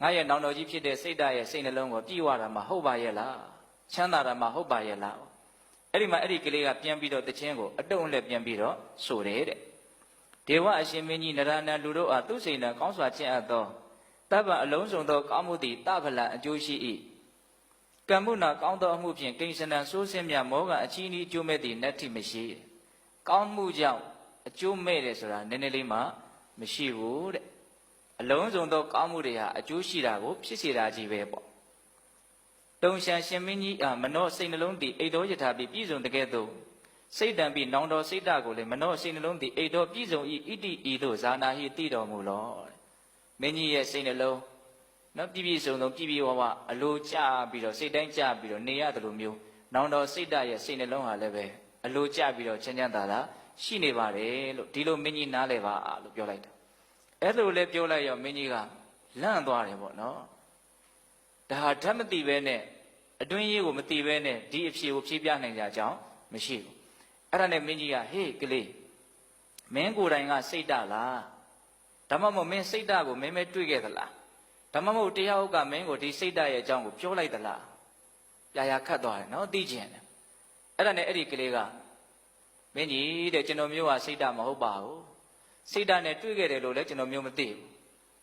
ငါရဲ့နောင်တော်ကြီးဖြစ်တဲ့စိတ်ဓာတ်ရဲ့စိတ်နှလုံးကိုပြည့်ဝတာမှဟုတ်ပါရဲ့လားချမ်းသာတာမှဟုတ်ပါရဲ့လားအဲ့ဒီမှာအဲ့ဒီကလေးကပြန်ပြီးတော့တခြင်းကိုအတုံးနဲ့ပြန်ပြီးတော့ဆိုတယ်တဲ့ဒေဝအရှင်မင်းကြီးနရဏလူတို့အားသူစိန်တံကောင်းစွာကျင့်အပ်သောတပ္ပအလုံးစုံသောကောင်းမှုသည်တဖလံအကျိုးရှိ၏ကမ္မုနာကောင်းသောအမှုဖြင့်ကိဉ္စနံစိုးစင်းမြမောကအချီးနှီးအကျိုးမဲ့သည်နတ္ထိမရှိကောင်းမှုကြောင့်အကျိုးမဲ့တယ်ဆိုတာနည်းနည်းလေးမှမရှိဘူးတဲ့အလုံးစုံသောကောင်းမှုတွေဟာအကျိုးရှိတာကိုဖြစ်စေတာကြီးပဲပေါ့တုံရှံရှင်မင်းကြီးမနောစိတ်နှလုံးသည်အိတ်တော်ယထာပြီးပြည့်စုံတကဲ့သို့စိတ်တံပြီးနောင်တော်စိတ်ဓာတ်ကိုလည်းမနောစိတ်နှလုံးသည်အိတ်တော်ပြည့်စုံ၏ဣတိဤသို့ဇာနာဟိတိတော်မူလောမင်းကြီးရဲ့စိတ်နှလုံးနော်ပြည့်ပြည့်စုံစုံပြည့်ပြည့်ဝဝအလိုကျပြီးတော့စိတ်တိုင်းကျပြီးတော့နေရတယ်လို့မျိုးနောင်တော်စိတ်ဓာတ်ရဲ့စိတ်နှလုံးဟာလည်းပဲအလိုကျပြီးတော့ချမ်းချမ်းသာသာရှိနေပါတယ်လို့ဒီလိုမင်းကြီးနားလဲပါလို့ပြောလိုက်တာအဲ့လိုလည်းပြောလိုက်ရောမင်းကြီးကလန့်သွားတယ်ပေါ့နော်ဒါဟာဓာတ်မသိပဲနဲ့အတွင်းရေးကိုမသိပဲနဲ့ဒီအဖြေကိုဖြေပြနိုင်ကြကြောင်းမရှိဘူးအဲ့ဒါနဲ့မင်းကြီးကဟေးကလေးမင်းကိုယ်တိုင်ကစိတ်ဓာတ်လားဒါမှမဟုတ်မင်းစိတ်ဓာတ်ကိုမင်းမဲတွေ့ခဲ့သလားဒါမှမဟုတ်တရားဥက္ကမင်းကိုဒီစိတ်ဓာတ်ရဲ့အကြောင်းကိုပြောလိုက်သလားပြာခတ်သွားတယ်နော်သိကျင်တယ်အဲ့ဒါနဲ့အဲ့ဒီကလေးကမင်းကြီးတဲ့ကျွန်တော်မျိုးကစိတ်ဓာတ်မဟုတ်ပါဘူးစိတ်ဓာတ်နဲ့တွေ့ခဲ့တယ်လို့လည်းကျွန်တော်မျိုးမသိဘူး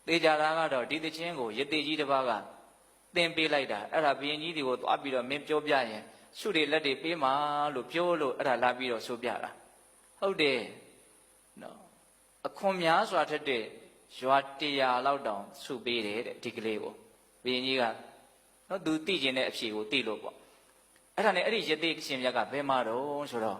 သေချာတာကတော့ဒီသချင်းကိုရတေကြီးတစ်ပါးကသင်ပေးလိုက်တာအဲ့ဒါဘုရင်ကြီးတွေကိုသွားပြီးတော့မင်းပြောပြရင်ဆုတွေလက်တွေပေးမှာလို့ပြောလို့အဲ့ဒါလာပြီးတော့ဆိုပြတာဟုတ်တယ်နော်အခွန်များစွာထက်တဲ့ရွာ100လောက်တောင်ဆုပေးတယ်တဲ့ဒီကလေးကိုဘုရင်ကြီးကနော်သူသိကျင်တဲ့အဖြေကိုသိလို့ပေါ့အဲ့ဒါနဲ့အဲ့ဒီရတေရှင်မြတ်ကဘယ်မှာတော့ဆိုတော့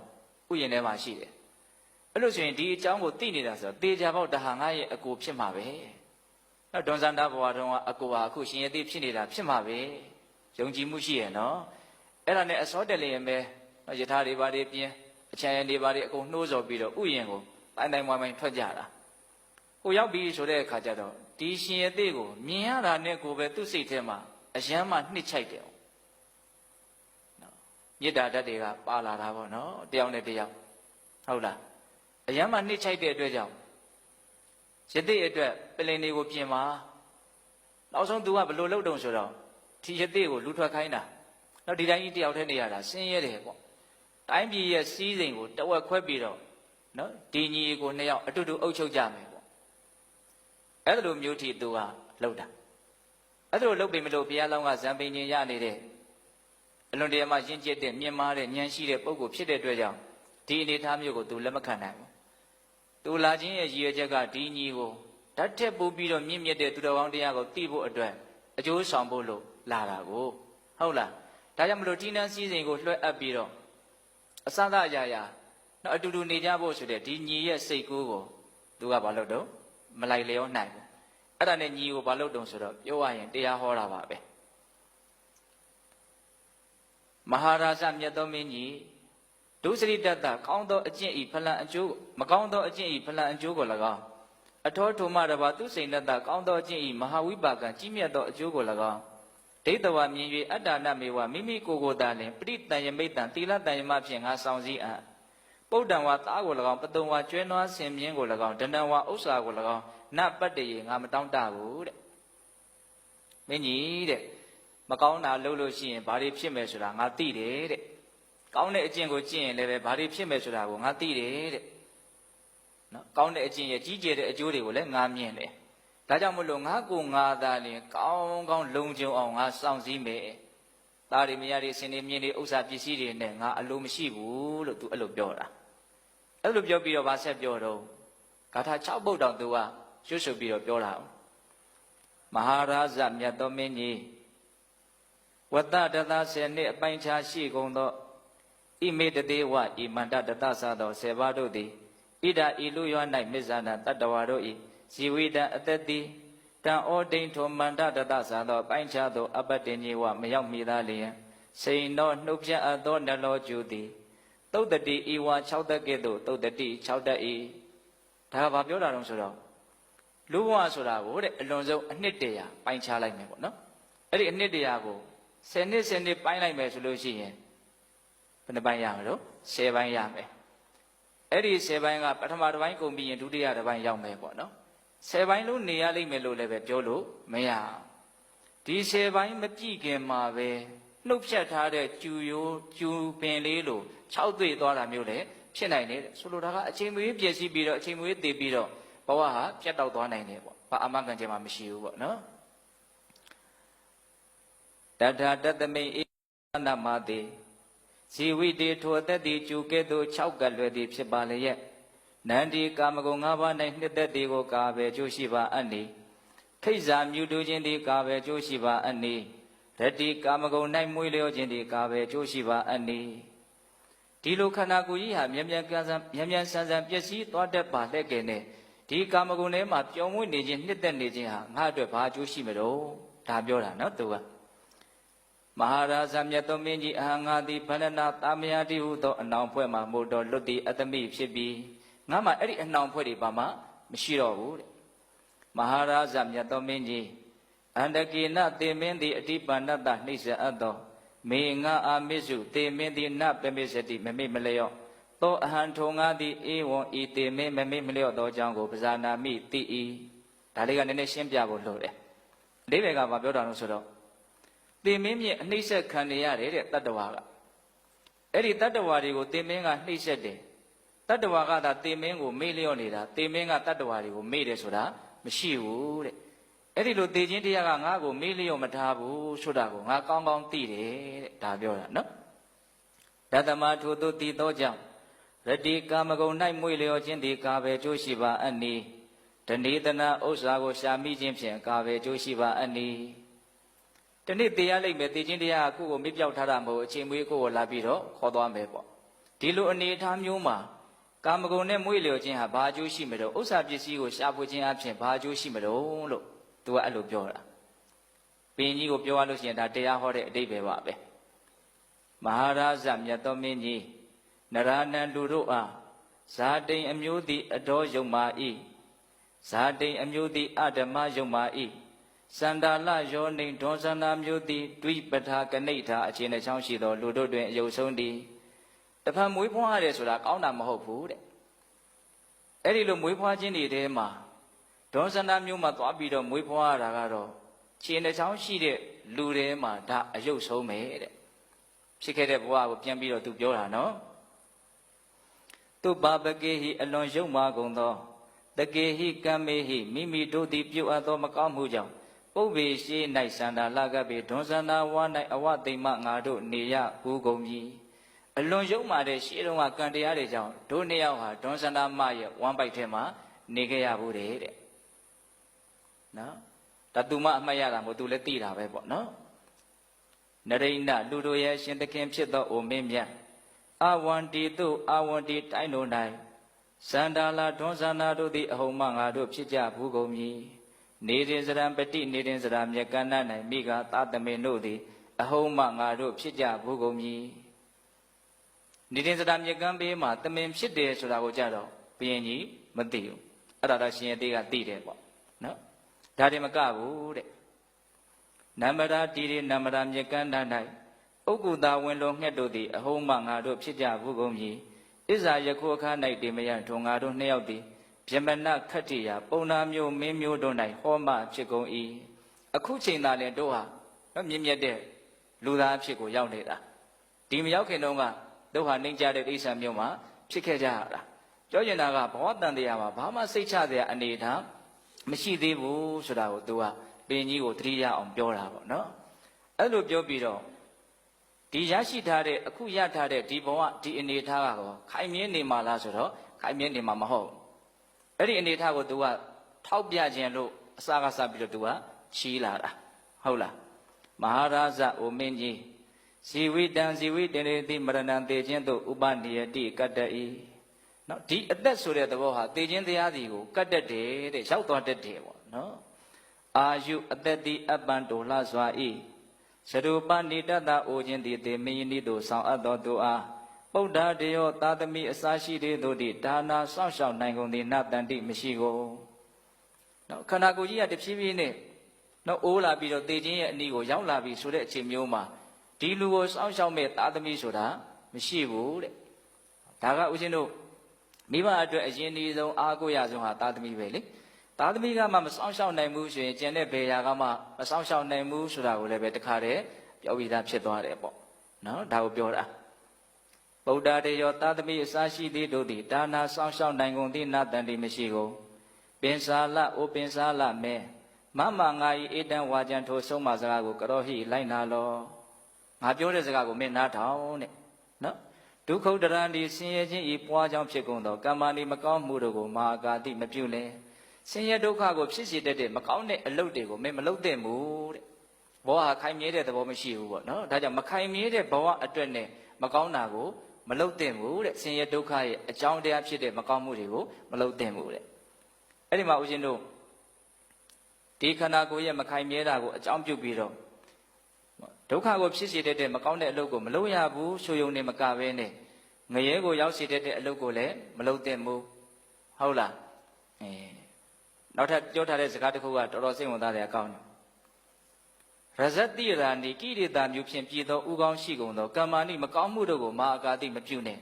ဥယျာဉ်ထဲမှာရှိတယ်အဲ့လို့ဆိုရင်ဒီအကြောင်းကိုသိနေတာဆိုတော့တေချာပေါက်တဟာငါရဲ့အကိုဖြစ်မှာပဲနော်ဒွန်စန္ဒဘဝတုန်းကအကိုဟာအခုရှင်ရတေဖြစ်နေတာဖြစ်မှာပဲယုံကြည်မှုရှိရဲ့နော်အဲ့ဒါနဲ့အစောတက်လျင်ပဲယထာတွေဘာတွေပြင်းအချမ်းရံတွေဘာတွေအကုန်နှိုးဆော်ပြီးတော့ဥယျာဉ်ကိုတိုင်တိုင်မွိုင်းမွိုင်းထွက်ကြတာကိုရောက်ပြီဆိုတဲ့အခါကျတော့ဒီရှင်ရတေကိုမြင်ရတာနဲ့ကိုပဲသူ့စိတ်ထဲမှာအယမ်းမှနှစ်ချိုက်တယ်နော်မေတ္တာဓာတ်တွေကပါလာတာပေါ့နော်တယောက်နဲ့တယောက်ဟုတ်လားအယမ်းမှနှစ်ချိုက်တဲ့အတွက်ကြောင့်ရတေအတွက်ပလင်တွေကိုပြင်ပါနောက်ဆုံး तू ကဘယ်လိုလုပ်တုံဆိုတော့ဒီရတေကိုလူထွက်ခိုင်းတာနောက်ဒီတိုင်းကြီးတယောက်တည်းနေရတာဆင်းရဲတယ်ပေါ့တိုင်းပြည်ရဲ့စီးစိမ်ကိုတဝက်ခွဲပြီးတော့နော်ဒီညီကိုနှစ်ယောက်အတူတူအုပ်ချုပ်ကြမယ်ပေါ့အဲ့လိုမျိုးထိ तू ကလှုပ်တာအဲ့လိုလှုပ်ပြီမလို့ဘုရားလောင်းကဇံပင်ရှင်ရနေတဲ့အလွန်တရာမှရင့်ကျက်တဲ့မြင့်မားတဲ့ဉာဏ်ရှိတဲ့ပုဂ္ဂိုလ်ဖြစ်တဲ့အတွက်ကြောင့်ဒီအနေထားမျိုးကို तू လက်မခံနိုင်ဘူးသူလာခြင်းရဲ့ရည်ရွယ်ချက်ကဒီညီကိုဓာတ်ထက်ပို့ပြီးတော့မြင့်မြတ်တဲ့သူတော်ကောင်းတရားကိုသိဖို့အတွက်အကျိုးဆောင်ဖို့လို့လာတာကိုဟုတ်လားဒါကြောင့်မလို့ဌိနန်းစည်းစိမ်ကိုလွှဲအပ်ပြီးတော့အစသအရာရာနော်အတူတူနေကြဖို့ဆိုတဲ့ဒီညီရဲ့စိတ်ကူးကိုသူကဘာလုပ်တော့မလိုက်လျောနိုင်ဘူးအဲ့ဒါနဲ့ညီကိုဘာလုပ်တော့ဆိုတော့ပြောရရင်တရားဟောတာပါပဲမဟာရာဇမြတ်သောမင်းကြီး ဒုစရိတတကောင်းသောအကျင့်ဤဖလံအကျိုးမကောင်းသောအကျင့်ဤဖလံအကျိုးကို၎င်းအထောထုမတပါသူစိန်တတကောင်းသောအကျင့်ဤမဟာဝိပါကံကြီးမြတ်သောအကျိုးကို၎င်းဒိဋ္ဌဝမြင်၍အတ္တနမေဝမိမိကိုယ်ကိုယ်သာလင်ပရိတန်ယမိတ်တံသီလတန်ယမဖြင့်ငါဆောင်စည်းအပ်ပုဒ္ဒံဝါသားကို၎င်းပတုံဝါကျွဲနွားဆင်မြင်းကို၎င်းဒဏ္ဍဝါဥစ္စာကို၎င်းနပတ္တရေငါမတောင်းတဘူးတဲ့မင်းကြီးတဲ့မကောင်းတာလုပ်လို့ရှိရင်ဘာတွေဖြစ်မယ်ဆိုတာငါသိတယ်တဲ့ကောင်းတဲ့အကျင့်ကိုကျင့်ရင်လည်းပဲဘာတွေဖြစ်မယ်ဆိုတာကိုငါသိတယ်တဲ့နော်ကောင်းတဲ့အကျင့်ရဲ့ကြီးကျယ်တဲ့အကျိုးတွေကိုလည်းငါမြင်တယ်ဒါကြောင့်မလို့ငါကိုငါသာလင်ကောင်းကောင်းလုံခြုံအောင်ငါစောင့်စည်းမယ်သားတွေမယားတွေဆင်တွေမြင်းတွေဥစ္စာပစ္စည်းတွေနဲ့ငါအလိုမရှိဘူးလို့သူအဲ့လိုပြောတာအဲ့လိုပြောပြီးတော့ဗာဆက်ပြောတော့ဂါထာ6ပုဒ်တောင်သူကရွှတ်ရှုပ်ပြီးတော့ပြောတာမဟာရာဇမြတ်တော်မင်းကြီးဝတ္တတသ10နှစ်အပိုင်းခြားရှိကုန်သောဣမေတတေဝဣမန္တတသသသော10ပါးတို့သည်ဣဒာဤလူရွာ၌မစ္ဆာနာတတ္တဝါတို့၏ဇီဝိတံအသက်တိတံဩဒိန်ထုံမန္တတသသသောအပိုင်းခြားသောအပတ္တိညေဝမရောက်မီသားလျင်စိန်သောနှုတ်ဖြတ်အပ်သောနလောကျူသည်သုတ်တတိဤဝါ6တက်ကဲ့သို့သုတ်တတိ6တက်၏ဒါကဘာပြောတာတုံးဆိုတော့လူဘဝဆိုတာကိုတဲ့အလွန်ဆုံးအနှစ်တရာပိုင်းခြားလိုက်မယ်ပေါ့နော်အဲ့ဒီအနှစ်တရာကို10နှစ်10နှစ်ပိုင်းလိုက်မယ်ဆိုလို့ရှိရင်ဘယ်နှပိုင်းရမလို့10ပိုင်းရမယ်အဲ့ဒီ10ပိုင်းကပထမတစ်ပိုင်းကုန်ပြီးရင်ဒုတိယတစ်ပိုင်းရောက်မယ်ပေါ့နော်10ပိုင်းလုံးနေရလိမ့်မယ်လို့လည်းပဲပြောလို့မရဒီ10ပိုင်းမကြည့်ခင်မှာပဲနှုတ်ဖြတ်ထားတဲ့ကျူရိုးကျူပင်လေးလို6သွေ့သွားတာမျိုးလည်းဖြစ်နိုင်တယ်ဆိုလိုတာကအချိန်မွေးပြည့်စည်ပြီးတော့အချိန်မွေးတည်ပြီးတော့ဘဝဟာပြတ်တောက်သွားနိုင်တယ်ပေါ့ဘာအမှန်ကန်ချက်မှမရှိဘူးပေါ့နော်တထာတတမိန်ဧနမတိဇီဝိတေထိုအသက်တိကျူကဲ့သို့6ကလွယ်သည်ဖြစ်ပါလျက်နန္ဒီကာမဂုဏ်5ပါး၌နှစ်သက်သည်ကိုကာပဲကျိုးရှိပါအပ်နီခိဇာမြူတူခြင်းသည်ကာပဲကျိုးရှိပါအပ်နီရတိကာမဂုဏ်၌မွေးလျောခြင်းသည်ကာပဲကျိုးရှိပါအပ်နီဒီလိုခန္ဓာကိုယ်ကြီးဟာမြန်မြန်ဆန်ဆန်ပျက်စီးသွားတတ်ပါလက်ကဲနဲ့ဒီကာမဂုဏ်ထဲမှာပျော်မွေ့နေခြင်းနှစ်သက်နေခြင်းဟာငါ့အတွက်ဘာအကျိုးရှိမလို့ဒါပြောတာနော်သူကမဟာရာဇမြတ်တော်မင်းကြီးအဟံငါသည်ဗန္ဒနာတာမယာတိဟုသောအနောင်ဖွဲ့မှာမို့တော်လွတ်သည်အတမိဖြစ်ပြီးငါမှအဲ့ဒီအနောင်ဖွဲ့တွေဘာမှမရှိတော့ဘူးတဲ့မဟာရာဇမြတ်တော်မင်းကြီးအန္တကေနသေမင်းသည်အတိပန္နတနှိစ္စအပ်သောမေငါအာမိစုသေမင်းသည်နပမိစတိမမိမလျော့သောအဟံထုံငါသည်ဧဝံဤသေမင်းမမိမလျော့သောကြောင့်ကိုပဇာနာမိတိ၏ဒါလေးကနည်းနည်းရှင်းပြဖို့လိုတယ်အဓိပ္ပာယ်ကဘာပြောတာလို့ဆိုတော့သေမင်းမြင့်အနှိမ့်ဆက်ခံနေရတယ်တဲ့တတ္တဝါကအဲ့ဒီတတ္တဝါတွေကိုသေမင်းကနှိမ့်ဆက်တယ်တတ္တဝါကသာသေမင်းကိုမေ့လျော့နေတာသေမင်းကတတ္တဝါတွေကိုမေ့တယ်ဆိုတာမရှိဘူးတဲ့အဲ့ဒီလိုသေခြင်းတရားကငါ့ကိုမေ့လျော့မထားဘူးဆိုတာကိုငါကောင်းကောင်းသိတယ်တဲ့ဒါပြောတာနော်တသမထိုသို့တည်သောကြောင့်ရတိကာမဂုဏ်၌မွေလျော့ခြင်းသည်ကာပဲကျိုးရှိပါအနိတဏိတနာဥစ္စာကိုရှာမိခြင်းဖြင့်ကာပဲကျိုးရှိပါအနိတနေ့သေရလိမ့်မယ်သေခြင်းတရားကကိုယ့်ကိုမေ့ပြောက်ထားတာမဟုတ်အချိန်မွေးကိုယ့်ကိုလာပြီးတော့ခေါ်သွားမယ်ပေါ့ဒီလိုအနေအထားမျိုးမှာကာမဂုဏ်နဲ့မွေလျော့ခြင်းဟာဘာအကျိုးရှိမလို့ဥစ္စာပစ္စည်းကိုရှာဖွေခြင်းအပြင်ဘာအကျိုးရှိမလို့သူကအဲ့လိုပြောတာပင်ကြီးကိုပြောရလို့ရှိရင်ဒါတရားဟောတဲ့အဓိပ္ပာယ်ပါပဲမဟာရာဇမြတ်တော်မင်းကြီးနရဏံလူတို့အားဇာတိန်အမျိုးသည်အတော်ယုံမာ၏ဇာတိန်အမျိုးသည်အဓမ္မယုံမာ၏စန္ဒာလယောနိဒေါဇနာမျိုးသည်ဒွိပထာကနိဋ္ဌာအခြေနှချောင်းရှိသောလူတို့တွင်အယုတ်ဆုံးသည်တဖန်မွေးဖွားရတယ်ဆိုတာကောင်းတာမဟုတ်ဘူးတဲ့အဲ့ဒီလိုမွေးဖွားခြင်းတွေထဲမှာဒေါဇနာမျိုးမှာသွားပြီးတော့မွေးဖွားရတာကတော့ခြေနှချောင်းရှိတဲ့လူတွေမှာဒါအယုတ်ဆုံးပဲတဲ့ဖြစ်ခဲ့တဲ့ဘဝကိုပြန်ပြီးတော့သူပြောတာနော်သူဘာပကေဟိအလွန်ယုံမာကုန်သောတကေဟိကမ္မေဟိမိမိတို့သည်ပြုအပ်သောမကောင်းမှုကြောင့်ပုပ္ပေရှိ၌စန္ဒာလကပေဒွန်စန္ဒာဝါ၌အဝသိမ့်မငါတို့နေရဘူးကုန်ပြီအလွန်ယုံမာတဲ့ရှေးတုန်းကကံတရားတွေကြောင့်တို့နှစ်ယောက်ဟာဒွန်စန္ဒာမရဲ့ဝမ်းပိုက်ထဲမှာနေခဲ့ရဘူးတဲ့နော်ဒါသူမအမှတ်ရတာမို့သူလည်းသိတာပဲပေါ့နော်နရိဏလူတို့ရဲ့ရှင်သခင်ဖြစ်သောအိုမင်းမြတ်အဝန္တိတုအဝန္တိတိုင်းတို့၌စန္ဒာလာဒွန်စန္ဒာတို့သည်အဟုံမငါတို့ဖြစ်ကြဘူးကုန်ပြီနေရင်စရံပတိနေရင်စရာမြကန္န၌မိဂသာတမေတို့သည်အဟုံမငါတို့ဖြစ်ကြဘူးကုန်ပြီ နေတဲ့စတာမြေကမ်းဘေးမှာတမင်ဖြစ်တယ်ဆိုတာကိုကြတော့ဘုရင်ကြီးမသိဘူးအဲ့ဒါတော့ရှင်ရသေးကသိတယ်ပေါ့နော်ဒါတွေမကဘူးတဲ့နမရာတီရီနမရာမြေကမ်း၌ဥက္ကုတာဝင်လုံးငှက်တို့သည်အဟုံးမငါတို့ဖြစ်ကြဘူးကုန်ပြီဣဇာယခုအခါ၌တေမယထုံငါတို့နှစ်ယောက်သည်ဗျမနခတ္တိယပုံနာမျိုးမင်းမျိုးတို့၌ဟောမှဖြစ်ကုန်၏အခုချိန်သာလင်တို့ဟာမြင့်မြတ်တဲ့လူသားအဖြစ်ကိုရောက်နေတာဒီမရောက်ခင်တုန်းကတို့ဟာနှိမ့်ကြတဲ့အိဆံမျိုးမှာဖြစ်ခဲ့ကြရတာပြောကျင်တာကဘဝတန်တရားမှာဘာမှစိတ်ချစရာအနေထားမရှိသေးဘူးဆိုတာကိုသူကပင်ကြီးကိုသတိရအောင်ပြောတာပေါ့နော်အဲ့လိုပြောပြီးတော့ဒီရရှိထားတဲ့အခုရထားတဲ့ဒီဘဝဒီအနေထားကတော့ခိုင်မြဲနေမှာလားဆိုတော့ခိုင်မြဲနေမှာမဟုတ်အဲ့ဒီအနေထားကိုသူကထောက်ပြခြင်းလို့အစကစပြီးတော့သူကချီးလာတာဟုတ်လားမဟာရာဇအိုမင်းကြီးဇီဝိတံဇီဝိတေတိမရဏံတေခြင်းတို့ဥပနိယတိကတ္တဤနော်ဒီအသက်ဆိုတဲ့သဘောဟာတေခြင်းတရားစီကိုကတ်တတ်တယ်တဲ့ရောက်သွားတတ်တယ်ပေါ့နော်အာယုအသက်တိအပ္ပံတောလှစွာဤသရူပနိတတအိုခြင်းသည်တေမင်းဤသို့ဆောင်အပ်တော်သူအားပုဒ္ဓတေယောသာသမီအစာရှိသေးတို့သည်ဒါနာစောင့်ရှောက်နိုင်ကုန်သည်နတန်တိမရှိကုန်နော်ခန္ဓာကိုယ်ကြီးကတဖြည်းဖြည်းနဲ့နော်အိုးလာပြီးတော့တေခြင်းရဲ့အနီးကိုရောက်လာပြီဆိုတဲ့အချိန်မျိုးမှာဒီလူကိုစောင့်ရှောက်မဲ့သာသမီဆိုတာမရှိဘူးတဲ့ဒါကဦးဇင်းတို့မိဘအတွက်အရင်ဒီဆုံးအားကိုးရဆုံးဟာသာသမီပဲလေသာသမီကမှမစောင့်ရှောက်နိုင်ဘူးဆိုရင်ကျန်တဲ့ဘယ်ရာကမှမစောင့်ရှောက်နိုင်ဘူးဆိုတာကိုလည်းပဲတခါတည်းပြောပြီးသားဖြစ်သွားတယ်ပေါ့နော်ဒါကိုပြောတာဗုဒ္ဓတေယောသာသမီအစာရှိသည်တို့သည်ဒါနာစောင့်ရှောက်နိုင်ကုန်သည်နတန်တိမရှိကုန်ပင်စာလအိုပင်စာလမဲမမငါဤဧတံဝါကြံထိုဆုံးမစကားကိုကရောဟိလိုက်နာလောငါပြောတဲ့စကားကိုမင်းနားထောင်တဲ့နော်ဒုက္ခတရံဒီဆင်းရဲခြင်းဤပွားကြောင့်ဖြစ်ကုန်သောကမ္မဏီမကောင်းမှုတို့ကိုမဟာကာတိမပြုလဲဆင်းရဲဒုက္ခကိုဖြစ်စေတတ်တဲ့မကောင်းတဲ့အလုပ်တွေကိုမင်းမလုပ်သင့်ဘူးတဲ့ဘောဟာခိုင်မြဲတဲ့သဘောမရှိဘူးပေါ့နော်ဒါကြောင့်မခိုင်မြဲတဲ့ဘဝအတွက်နဲ့မကောင်းတာကိုမလုပ်သင့်ဘူးတဲ့ဆင်းရဲဒုက္ခရဲ့အကြောင်းတရားဖြစ်တဲ့မကောင်းမှုတွေကိုမလုပ်သင့်ဘူးတဲ့အဲ့ဒီမှာဦးဇင်းတို့ဒီခန္ဓာကိုယ်ရဲ့မခိုင်မြဲတာကိုအကြောင်းပြုပြီးတော့ဒုက္ခကိုဖြစ်စေတတ်တဲ့မကောင်းတဲ့အလုပ်ကိုမလုပ်ရဘူးဆိုယုံနေမကဘဲနဲ့ငရဲကိုရောက်စေတတ်တဲ့အလုပ်ကိုလည်းမလုပ်သင့်ဘူးဟုတ်လားနောက်ထပ်ပြောထားတဲ့စကားတစ်ခုကတော်တော်စိတ်ဝင်စားတဲ့အကောင်းတယ်ရဇတိရာဏီကိရိတာမျိုးဖြင့်ပြည်သောဥကောင်းရှိကုန်သောကမ္မာနိမကောင်းမှုတို့ကိုမဟာကာတိမပြုနဲ့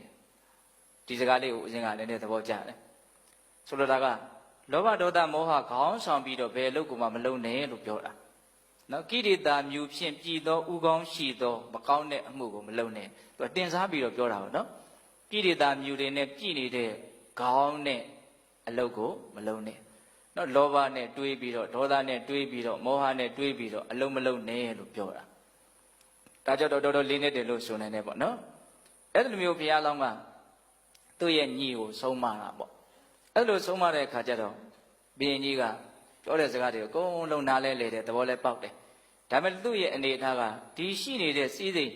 ဒီစကားလေးကိုဦးဇင်းကလည်းသဘောကျတယ်ဆိုလိုတာကလောဘဒေါသမောဟခေါင်းဆောင်ပြီးတော့ဘယ်အလုပ်ကိုမှမလုပ်နဲ့လို့ပြောတာနော်ကိရိတာမျိုးဖြင့်ပြည်သောဥကောင်းရှိသောမကောင်းတဲ့အမှုကိုမလုပ်နဲ့သူတင်စားပြီးတော့ပြောတာပေါ့နော်ကိရိတာမျိုးတွေနဲ့ပြည်နေတဲ့ခေါင်းနဲ့အလုပ်ကိုမလုပ်နဲ့နော်လောဘနဲ့တွေးပြီးတော့ဒေါသနဲ့တွေးပြီးတော့မောဟနဲ့တွေးပြီးတော့အလုံးမလုံးနဲ့လို့ပြောတာဒါကြောင့်တော်တော်လေးနေတယ်လို့ဆိုနေတယ်ပေါ့နော်အဲ့လိုမျိုးဘုရားလောင်းကသူ့ရဲ့ညီကိုဆုံးမတာပေါ့အဲ့လိုဆုံးမတဲ့အခါကျတော့ဘုရင်ကြီးကပြောတဲ့စကားတွေကိုအကုန်လုံးနားလဲလေတဲ့သဘောလဲပေါက်တယ်ဒါပေမဲ့သူ့ရဲ့အနေအထားကဒီရှိနေတဲ့စည်းစိမ်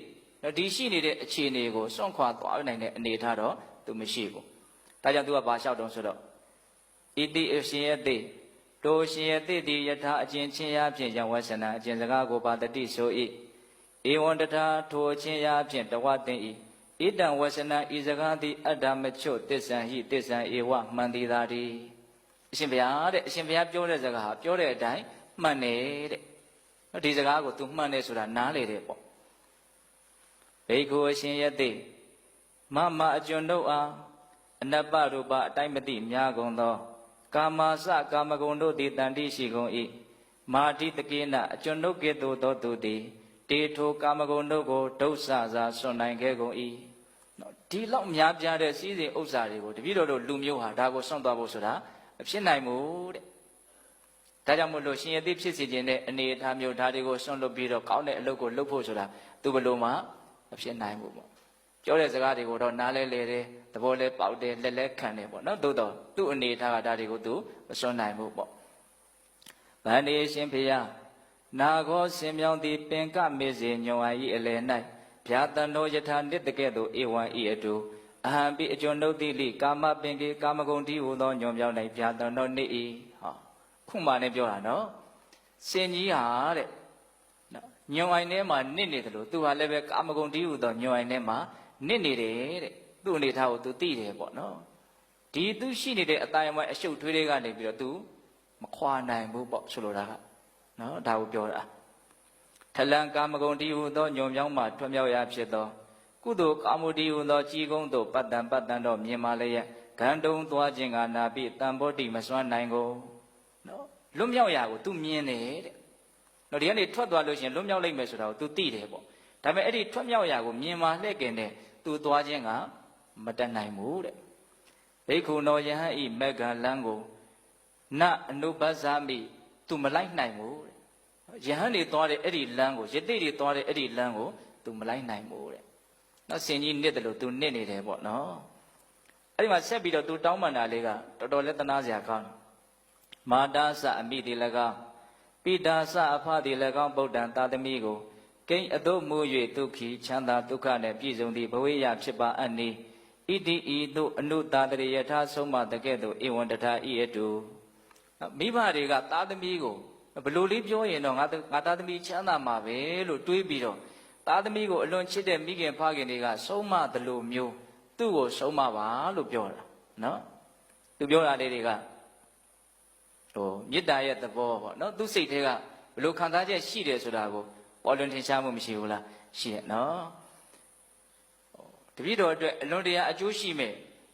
ဒီရှိနေတဲ့အခြေအနေကိုစွန့်ခွာသွားနိုင်တဲ့အနေအထားတော့သူမရှိဘူးဒါကြောင့်သူကဘာလျှောက်တုံးဆိုတော့ဣတိအရှင်ယတိတောရှင်ယတိတိယထာအကျဉ်ချင်းရာဖြင့်ယံဝဆနာအကျဉ်စကားကိုပါတတိဆို၏ဧဝံတထာထိုအချင်းရာဖြင့်တဝတင်၏ဣတံဝဆနာဤစကားသည်အတ္တမချွတ်တစ္ဆံဟိတစ္ဆံဧဝမှန်သည်သာတည်းအရှင်ဘုရားတဲ့အရှင်ဘုရားပြောတဲ့စကားဟာပြောတဲ့အတိုင်းမှန်တယ်တဲ့ဒီစကားကို तू မှန်တယ်ဆိုတာနားလေတယ်ပေါ့ဘေကုအရှင်ယတိမမအကျွန်ုပ်အားအနပ္ပရူပအတိုင်းမသိများကုန်သောကာမစကာမဂုဏ်တို့သည်တန်တိရှိကုန်၏မာတိတကိနအကျွန်ုပ်ကဲ့သို့သောသူသည်တေထိုကာမဂုဏ်တို့ကိုဒုစစာစွန့်နိုင်ခဲ့ကုန်၏ဒီလောက်များပြားတဲ့စည်းစိမ်ဥစ္စာတွေကိုတပည့်တော်တို့လူမျိုးဟာဒါကိုစွန့်သွားဖို့ဆိုတာမဖြစ်နိုင်ဘူးတဲ့ဒါကြောင့်မို့လို့ရှင်ယတိဖြစ်စီခြင်းတဲ့အနေအထားမျိုးဒါတွေကိုစွန့်လွတ်ပြီးတော့ကောင်းတဲ့အလုပ်ကိုလုပ်ဖို့ဆိုတာသူဘလို့မှမဖြစ်နိုင်ဘူးပေါ့ပြောတဲ့စကားတွေကိုတော့နားလဲလေတယ်သဘောလဲပေါက်တယ်လက်လဲခံတယ်ပေါ့နော်သို့တော့သူ့အနေထားကဒါတွေကိုသူမစွန့်နိုင်ဘူးပေါ့ဗန္ဒီရှင်ဖေယနာခောစင်မြောင်းသည်ပင်ကမေစေညောဝါဤအလယ်၌ဗျာတန်တော်ယထာနှစ်တကဲ့သို့ဧဝံဤအတူအဟံပိအကျွန်ုပ်တိလိကာမပင်ကေကာမဂုဏ်တိဟူသောညွန်ပြောင်း၌ဗျာတန်တော်နေ၏ဟောခုမှလည်းပြောတာနော်စင်ကြီးဟာတဲ့ညွန်အိုင်ထဲမှာနစ်နေတယ်လို့သူဟာလည်းပဲကာမဂုဏ်တိဟူသောညွန်အိုင်ထဲမှာနစ်နေတယ်တဲ့ သူ့အနေထားကိုသူသိတယ်ပေါ့နော်ဒီသူရှိနေတဲ့အတိုင်းအဝိုင်းအရှုပ်ထွေးတွေကနေပြီးတော့သူမခွာနိုင်ဘူးပေါ့ဆိုလိုတာကနော်ဒါကိုပြောတာထလန်ကာမဂုဏ်ဒီဟုသောညုံမြောင်းမှထွမြောက်ရာဖြစ်သောကုသိုလ်ကာမုဒီဟုသောကြီးကုန်းသို့ပတ္တန်တော့မြင်မာလျက်ဂန္တုံသွားခြင်းကနာပြီးတန်ဘောတိမစွမ်းနိုင်ကိုနော်လွတ်မြောက်ရာကို तू မြင်တယ်တဲ့နော်ဒီကနေထွက်သွားလို့ရှိရင်လွတ်မြောက်လိမ့်မယ်ဆိုတာကို तू သိတယ်ပေါ့ဒါပေမဲ့အဲ့ဒီထွက်မြောက်ရာကိုမြင်မာလှည့်ကင်တဲ့ तू သွားခြင်းကမတတ်နိုင်ဘူးတဲ့ဘိက္ခုနောယဟန်ဤမက္ကလန်းကိုနအနုပ္ပဇာမိ तू မလိုက်နိုင်ဘူးတဲ့ယဟန်တွေသွားတဲ့အဲ့ဒီလမ်းကိုယတိတွေသွားတဲ့အဲ့ဒီလမ်းကို तू မလိုက်နိုင်ဘူးတဲ့နော်စင်ကြီးနစ်တယ်လို့ तू နစ်နေတယ်ပေါ့နော်အဲ့ဒီမှာဆက်ပြီးတော့ तू တောင်းပန်တာလေးကတော်တော်လက်သနာစရာကောင်းတယ်မာတာစအမိတိ၎င်းပိတာစအဖတိ၎င်းဗုဒ္ဓံသာသမီကိုကိန်းအတုမူ၍ဒုက္ခိချမ်းသာဒုက္ခနဲ့ပြည့်စုံသည့်ဘဝေယဖြစ်ပါအပ်နီဣတိဤသို့အနုတာတရေယထာဆုံးမတကဲ့သို့ဧဝံတထာဤအတုမိဘတွေကသာသမီကိုဘလို့လေးပြောရင်တော့ငါသာသမီချမ်းသာမှာပဲလို့တွေးပြီးတော့သာသမီကိုအလွန်ချစ်တဲ့မိခင်ဖခင်တွေကဆုံးမတယ်လို့မျိုးသူ့ကိုဆုံးမပါလို့ပြောတာနော်သူပြောတာလေးတွေကမေတ္တာရဲ့သဘောပေါ့နော်သူစိတ်ထဲကဘလို့ခံစားချက်ရှိတယ်ဆိုတာကိုပေါ်လွင်ထင်ရှားမှုမရှိဘူးလားရှိရဲ့နော်တပည့်တော်အတွက်အလွန်တရာအကျိုးရှိမဲ့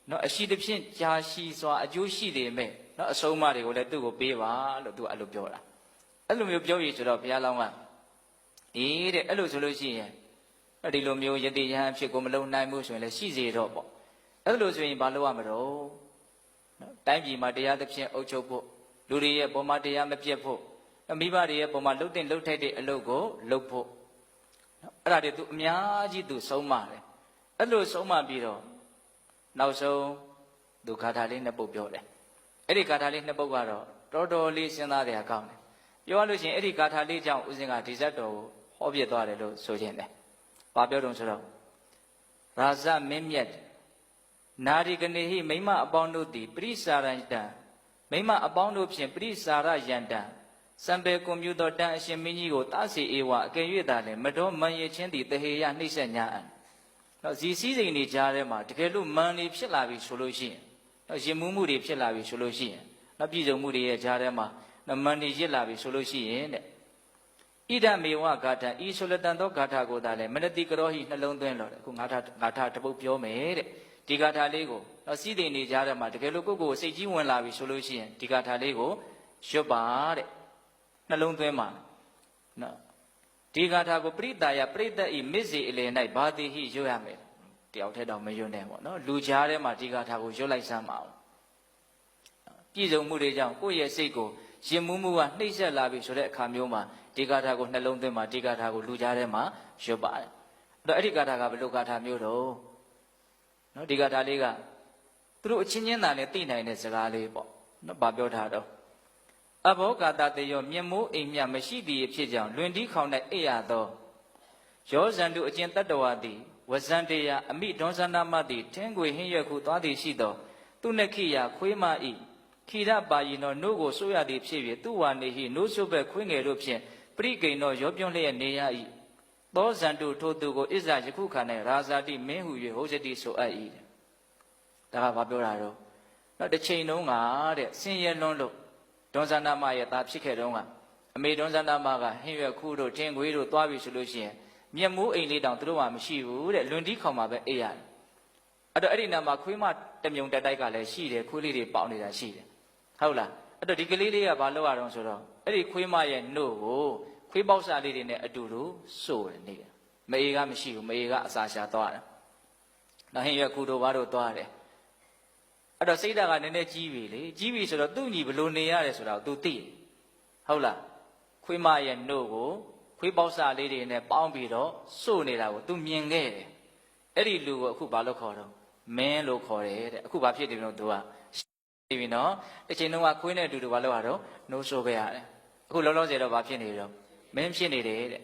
နော်အရှိတစ်ဖြင့်ကြာရှိစွာအကျိုးရှိတယ်မဲ့နော်အဆုံးအမတွေကိုလည်းသူ့ကိုပေးပါလို့သူအဲ့လိုပြောတာအဲ့လိုမျိုးပြောရဆိုတော့ဘုရားလောင်းကအေးတဲ့အဲ့လိုဆိုလို့ရှိရင်ဒီလိုမျိုးယတိယဟန်ဖြစ်ကိုမလုံနိုင်ဘူးဆိုရင်လည်းရှိစေတော့ပေါ့အဲ့လိုဆိုရင်ဘာလုပ်ရမလို့နော်တိုင်းပြည်မှာတရားသဖြင့်အုပ်ချုပ်ဖို့လူတွေရဲ့ပုံမှာတရားမပြတ်ဖို့မိဘတွေရဲ့ပုံမှာလှုပ်တင်လှုပ်ထိုက်တဲ့အလုပ်ကိုလုပ်ဖို့အဲ့ဒါတွေသူအများကြီးသူဆုံးမတယ်အဲ့လိုဆုံးမပြီးတော့နောက်ဆုံးသူဂါထာလေးနှစ်ပုဒ်ပြောတယ်အဲ့ဒီဂါထာလေးနှစ်ပုဒ်ကတော့တော်တော်လေးစဉ်းစားရကောင်းတယ်ပြောရလို့ရှိရင်အဲ့ဒီဂါထာလေးကြောင့်ဦးဇင်းကဒီဇတ်တော်ကိုဟောပြသွားတယ်လို့ဆိုခြင်းတယ်ဘာပြောတုံးဆိုတော့ရာဇမင်းမြတ်နာရီကနေဟိမိမအပေါင်းတို့သည်ပရိစာရယတံမိမအပေါင်းတို့ဖြင့်ပရိစာရယန္တံစံပေကွန်ပျူတာတန်အရှင်မင်းကြီးကိုတာစီအေဝအကယ်၍သာလဲမတော်မန်ရချင်းသည်တဟေယနှိမ့်ဆက်ညာအံနော်ဇီစည်းစိမ်တွေကြားထဲမှာတကယ်လို့မန်တွေဖြစ်လာပြီဆိုလို့ရှိရင်နော်ရင်မှုမှုတွေဖြစ်လာပြီဆိုလို့ရှိရင်နော်ပြည်စုံမှုတွေရဲ့ကြားထဲမှာနော်မန်တွေရစ်လာပြီဆိုလို့ရှိရင်တဲ့ဣဒမေဝဂါထာဤဆိုလတန်သောဂါထာကိုသာလဲမနတိကရောဟိနှလုံးသွင်းလို့အခုဂါထာတပုတ်ပြောမယ်တဲ့ဒီဂါထာလေးကိုနော်စည်းစိမ်တွေကြားထဲမှာတကယ်လို့ကိုယ့်ကိုယ်စိတ်ကြီးဝင်လာပြီဆိုလို့ရှိရင်ဒီဂါထာလေးကိုရွတ်ပါတဲ့နှလုံးသွင်းမှာနော်ဒီဂါထာကိုပရိတာယပရိသတ်ဤမစ္စေအလေ၌ဘာတိဟိရွတ်ရမယ်တယောက်တည်းတော့မရွတ်နဲ့ပေါ့နော်လူကြားထဲမှာဒီဂါထာကိုရွတ်လိုက်စမ်းပါအောင်ပြည်စုံမှုတွေကြောင့်ကိုယ့်ရဲ့စိတ်ကိုရင်မှုမှုကနှိမ့်ဆက်လာပြီဆိုတဲ့အခါမျိုးမှာဒီဂါထာကိုနှလုံးသွင်းမှာဒီဂါထာကိုလူကြားထဲမှာရွတ်ပါတယ်အဲ့တော့အဲ့ဒီဂါထာကဘယ်လိုဂါထာမျိုးတော့နော်ဒီဂါထာလေးကသူတို့အချင်းချင်းသာနဲ့သိနိုင်တဲ့စကားလေးပေါ့နော်ဗာပြောထားတော့အဘောဂါတတေယောမြင်မိုးအိမ်မြမရှိသည်ဖြစ်ကြောင်းလွင်တီးခေါင်၌အိပ်ရသောယောဇန်တုအကျင့်တတ္တဝါသည်ဝဇန်တေယအမိဒွန်ဇန္နာမသည်ထင်းကိုဟင်းရွက်ခုသွားသည်ရှိသောသူနခိယခွေးမဤခိရပါယိနောနို့ကိုဆိုးရသည်ဖြစ်၍သူဝါနေဟိနို့ဆုဘက်ခွေးငယ်တို့ဖြင့်ပရိကိန်သောရောပြွန်းလျက်နေရ၏သောဇန်တုထိုသူကိုဣဇယခုခါ၌ရာဇာတိမင်းဟု၍ဟောစတိဆိုအပ်၏ဒါကဘာပြောတာတော့နောက်တစ်ချိန်လုံးကတဲ့ဆင်းရဲလွန်းလို့ဒွန်ဇန္နာမရဲ့သားဖြစ်ခဲ့တုန်းကအမေဒွန်ဇန္နာမကဟင်းရွက်ခုတို့ထင်းခွေးတို့သွားပြီဆိုလို့ရှိရင်မျက်မိုးအိမ်လေးတောင်သူတို့မှမရှိဘူးတဲ့လွန်တီးခေါင်မှာပဲအိပ်ရတယ်အဲ့တော့အဲ့ဒီနာမှာခွေးမတမြုံတက်တိုက်ကလည်းရှိတယ်ခွေးလေးတွေပေါက်နေတာရှိတယ်ဟုတ်လားအဲ့တော့ဒီကလေးလေးကဘာလုပ်ရအောင်ဆိုတော့အဲ့ဒီခွေးမရဲ့နှုတ်ကိုခွေးပေါက်စားလေးတွေနဲ့အတူတူစို့တယ်နေတယ်မအေးကမရှိဘူးမအေးကအစာရှာသွားတယ်နောက်ဟင်းရွက်ခုတို့ဘာတို့သွားတယ်အဲ့တော့စိတ်ဓာတ်ကနည်းနည်းကြီးပြီလေကြီးပြီဆိုတော့သူ့ညီဘလို့နေရတယ်ဆိုတာကို तू သိတယ်ဟုတ်လားခွေးမရဲ့နှုတ်ကိုခွေးပေါက်စားလေးတွေနဲ့ပေါင်းပြီးတော့စို့နေတာကို तू မြင်ခဲ့တယ်အဲ့ဒီလူကိုအခုဘာလို့ခေါ်တော့မင်းလို့ခေါ်တယ်တဲ့အခုဘာဖြစ်တယ်လို့ तू ကသိပြီနော်တစ်ချိန်လုံးကခွေးနဲ့အတူတူဘာလို့ရတော့နှိုးဆိုခဲ့ရတယ်အခုလောလောဆယ်တော့ဘာဖြစ်နေတော့မင်းဖြစ်နေတယ်တဲ့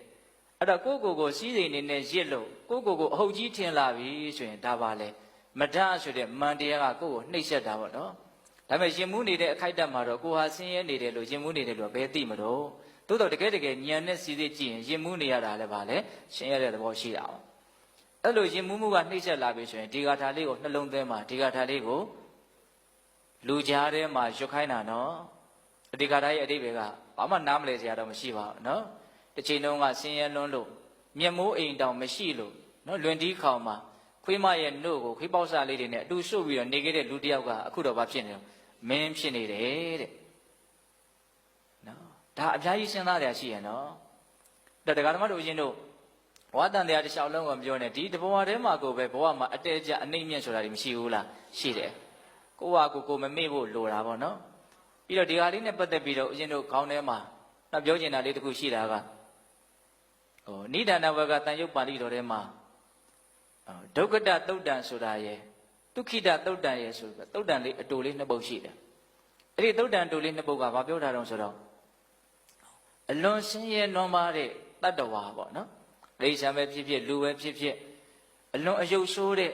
အဲ့တော့ကိုစီးစိမ်နေနဲ့ရစ်လို့ကိုအဟုတ်ကြီးထင်လာပြီဆိုရင်ဒါပါလေမဒဆိုတဲ့မန်တရားကကိုယ်ကိုနှိပ်စက်တာပေါ့နော်ဒါပေမဲ့ရင်မှုနေတဲ့အခိုက်အတန့်မှာတော့ကိုဟာဆင်းရဲနေတယ်လို့ရင်မှုနေတယ်လို့ဘယ်သိမလို့သို့တော့တကယ်ညံနဲ့စီစစ်ကြည့်ရင်ရင်မှုနေရတာလည်းပါလေဆင်းရဲတဲ့သဘောရှိတာ အဲ့လိုရင်မှုမှုကနှိမ့်ဆက်လာပြီဆိုရင်ဒီဂါထာလေးကိုနှလုံးသွင်းမှာဒီဂါထာလေးကိုလူကြားထဲမှာရွတ်ခိုင်းတာနော်ဒီဂါထာရဲ့အဓိပ္ပာယ်ကဘာမှနားမလည်စရာတော့မရှိပါဘူးနော်တစ်ချိန်တုန်းကဆင်းရဲလွန်းလို့မျက်မိုးအိမ်တောင်မရှိလို့နော်လွင်တီးခေါင်မှာခွေးမရဲ့နှုတ်ကိုခွေးပေါက်စားလေးတွေနဲ့အတူဆုပ်ပြီးတော့နေခဲ့တဲ့လူတစ်ယောက်ကအခုတော့ဘာဖြစ်နေလဲမင်းဖြစ်နေတယ်တဲ့နော်ဒါအများကြီးစဉ်းစားရရှိရနော်ဒါတရားဓမ္မတို့ရှင်တို့ဝါတန်တရားတစ်လျှောက်လုံးကိုပြောနေဒီတဘဝထဲမှာကိုပဲဘဝမှာအတဲကျအနှိမ့်မြင့်ဆိုတာတွေမရှိဘူးလားရှိတယ်ကိုကကိုမမေ့ဖို့လိုတာပေါ့နော်ပြီးတော့ဒီဟာလေးနဲ့ပတ်သက်ပြီးတော့ဦးဇင်းတို့ခေါင်းထဲမှာတော့ပြောချင်တာလေးတစ်ခုရှိတာကနိဒာနဝကတန်ရုပ်ပါဠိတော်ထဲမှာဒုက္ခတသုတ်တံဆိုတာရယ်ဒုက္ခိတသုတ်တံရယ်ဆိုပြီးသုတ်တံလေးအတူလေးနှစ်ပုဒ်ရှိတယ်အဲ့ဒီသုတ်တံအတူလေးနှစ်ပုဒ်ကဘာပြောတာတုံးဆိုတော့အလွန်ဆင်းရဲနွမ်းပါတဲ့တတ္တဝါပေါ့နော်လိစ္ဆာပဲဖြစ်ဖြစ်လူပဲဖြစ်ဖြစ်အလွန်အယုတ်ဆိုးတဲ့အ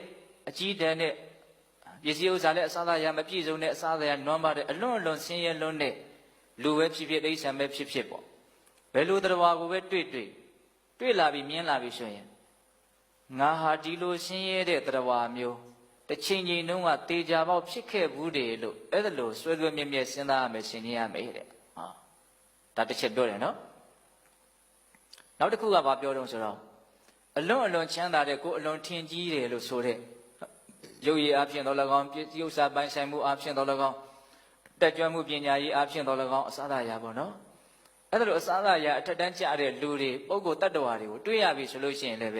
ကြီးတန်းတဲ့ပစ္စည်းဥစ္စာလည်းအစားအစာရမပြည့်စုံတဲ့အစားအစာရနွမ်းပါတဲ့အလွန်ဆင်းရဲလွန်းတဲ့လူပဲဖြစ်ဖြစ်လိစ္ဆာပဲဖြစ်ဖြစ်ပေါ့ဘယ်လိုတတ္တဝါကိုပဲတွေ့လာပြီးမြင်လာပြီးဆိုရင်ငါဟာဒီလိုဆင်းရဲတဲ့တတ္တဝါမျိုးတစ်ချိန်ချိန်တုန်းကတေချာပေါက်ဖြစ်ခဲ့ဘူးတယ်လို့အဲ့ဒါလို့ဆွဲဆွဲမြဲမြဲစဉ်းစားရမယ်ရှင်းရမယ်တဲ့ဟာဒါတစ်ချက်ပြောတယ်နော်နောက်တစ်ခုကဘာပြောတုံးဆိုတော့အလွန်ချမ်းသာတဲ့ကိုအလွန်ထင်ကြီးတယ်လို့ဆိုတဲ့ရုပ်ရည်အဖြစ်တော်၎င်းပြုစာပိုင်းဆိုင်မှုအဖြစ်တော်၎င်းတက်ကြွမှုပညာရေးအဖြစ်တော်၎င်းအစားအရာပေါ့နော်အဲ့ဒါလိုအစားအရာအထက်တန်းကျတဲ့လူတွေပုဂ္ဂိုလ်တ attva တွေကိုတွေ့ရပြီဆိုလို့ရှိရင်လည်းပ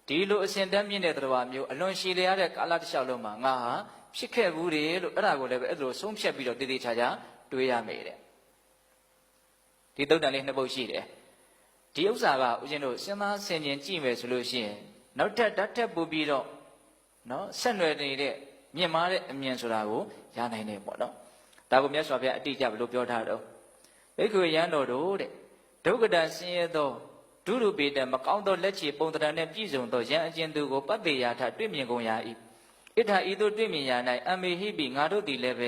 ဲဒီလိုအစဉ်တန်းမြင့်တဲ့ attva မျိုးအလွန်ရှည်လျားတဲ့ကာလတစ်လျှောက်လုံးမှာငါဟာဖြစ်ခဲ့ဘူးတယ်လို့အဲ့ဒါကိုလည်းပဲအဲ့လိုဆုံးဖြတ်ပြီးတော့တည်တည်ချာချာတွေးရမယ်တဲ့ဒီသုတ်တန်လေးနှစ်ပုဒ်ရှိတယ်ဒီဥစ္စာကဦးဇင်းတို့စဉ်းစားဆင်ခြင်ကြည့်မယ်ဆိုလို့ရှိရင်နောက်ထပ်ဓာတ်ထက်ပို့ပြီးတော့နော်ဆက်နွယ်နေတဲ့မြင့်မားတဲ့အမြင်ဆိုတာကိုရနိုင်တယ်ပေါ့နော်ဒါကိုမြတ်စွာဘုရားအတိအကျဘယ်လိုပြောထားတော့ဘိက္ခုရန်တော်တို့တဲ့ဒုက္ကတဆင်းရဲသောဒုရုပေတမကောင်းသောလက်ချေပုံတရနဲ့ပြည့်စုံသောယံအကျဉ်သူကိုပတ္တေယာထတွေ့မြင်ကုန်ရ၏ဣထာဤသို့တွေ့မြင်ရ၌အမေဟိပိငါတို့သည်လည်းပဲ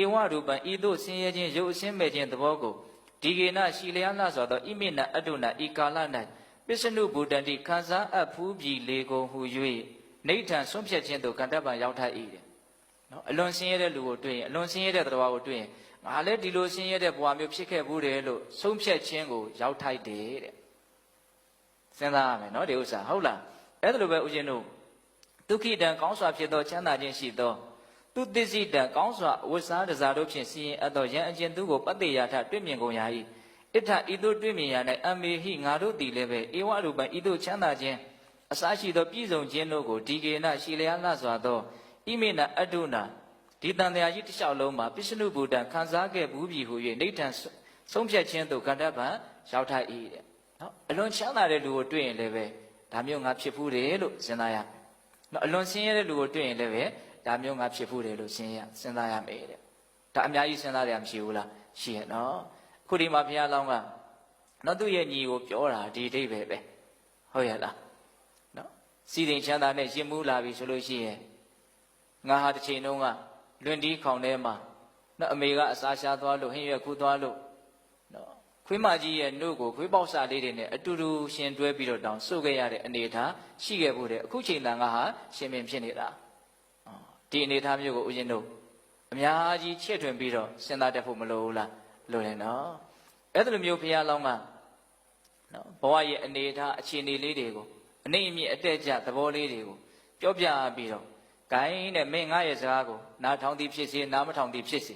ဧဝရူပံဤသို့ဆင်းရဲခြင်းရုပ်အစင်းမဲ့ခြင်းသဘောကိုဒီကေနရှိလျားလှစွာသောဣမိနအတုနာဤကာလ၌ပစ္စနုဘူတံတိခံစားအပ်ဖူးပြီလေကုန်ဟု၍နိဋ္ဌံဆုံးဖြတ်ခြင်းသို့ကံတပ္ပံရောက်ထ၏တဲ့နော်အလွန်ဆင်းရဲတဲ့လူကိုတွေ့ရင်အလွန်ဆင်းရဲတဲ့တရားကိုတွေ့ရင်ငါလည်းဒီလိုဆင်းရဲတဲ့ဘဝမျိုးဖြစ်ခဲ့ဘူးတယ်လို့ဆုံးဖြတ်ခြင်းကိုရောက်ထိုက်တယ်တဲ့စဉ်းစားရမယ်နော်ဒီဥစ္စာဟုတ်လားအဲ့ဒါလိုပဲဦးဇင်းတို့ဒုက္ခိတံကောင်းစွာဖြစ်သောချမ်းသာခြင်းရှိသောသူသစ္စိတံကောင်းစွာဝိစားတစားတို့ဖြင့်စီရင်အပ်သောယံအကျဉ်သူကိုပတ္တေယာထတွေ့မြင်ကုန်ရ၏ဣထဤသို့တွေ့မြင်ရ၌အမေဟိငါတို့သည်လည်းပဲဧဝရူပံဤသို့ချမ်းသာခြင်းအစရှိသောပြည့်စုံခြင်းတို့ကိုဒီကေနရှိလျားလှစွာသောဣမိနအတုနာဒီတန်တရားကြီးတစ်လျှောက်လုံးမှာပစ္စနုဘူတံခံစားခဲ့ဘူးပြီဟု၍နိဋ္ဌံဆုံးဖြတ်ခြင်းသို့ကံတပ္ပံရောက်ထ၏တဲ့နော်အလွန်ချမ်းသာတဲ့လူကိုတွေ့ရင်လည်းပဲဒါမျိုးငါဖြစ်ဘူးတယ်လို့စဉ်းစားရမယ်နော်အလွန်ဆင်းရဲတဲ့လူကိုတွေ့ရင်လည်းပဲဒါမျိုးငါဖြစ်ဘူးတယ်လို့စဉ်းစားရမယ်တဲ့ဒါအများကြီးစဉ်းစားရမရှိဘူးလားရှိရဲ့နော်အခုဒီမှာဘုရားလောင်းကနော်သူ့ရဲ့ညီကိုပြောတာဒီအိဗယ်ပဲဟုတ်ရဲ့လားနော်စီရင်ချမ်းသာနဲ့ရင်မှုလာပြီဆိုလို့ရှိရင်ငါဟာတစ်ချိန်လုံးကလွင်တီးခေါင်ထဲမှာနော်အမေကအစာရှားသွားလို့ဟင်းရွက်ခူးသွားလို့နော်ခွေးမကြီးရဲ့နှုတ်ကိုခွေးပေါက်စာလေးတွေနဲ့အတူတူရှင်တွဲပြီးတော့တောင်စုပ်ခဲ့ရတဲ့အနေအထားရှိခဲ့ဖို့တဲ့အခုချိန်တန်ကဟာရှင်ပင်ဖြစ်နေတာဒီအနေအထားမျိုးကိုဦးဇင်းတို့အများကြီးချဲ့ထွင်ပြီးတော့စဉ်းစားတတ်ဖို့မလိုဘူးလားလိုတယ်နော်အဲ့ဒါလိုမျိုးဘုရားလောင်းကနော်ဘဝရဲ့အနေအထားအခြေအနေလေးတွေကိုအနှိမ့်အမြင့်အတက်ကြသဘောလေးတွေကိုပြောပြပြီးတော့ဂိုင်းနဲ့မင်းငါရဲ့စကားကိုနားထောင်သည်ဖြစ်စေနားမထောင်သည်ဖြစ်စ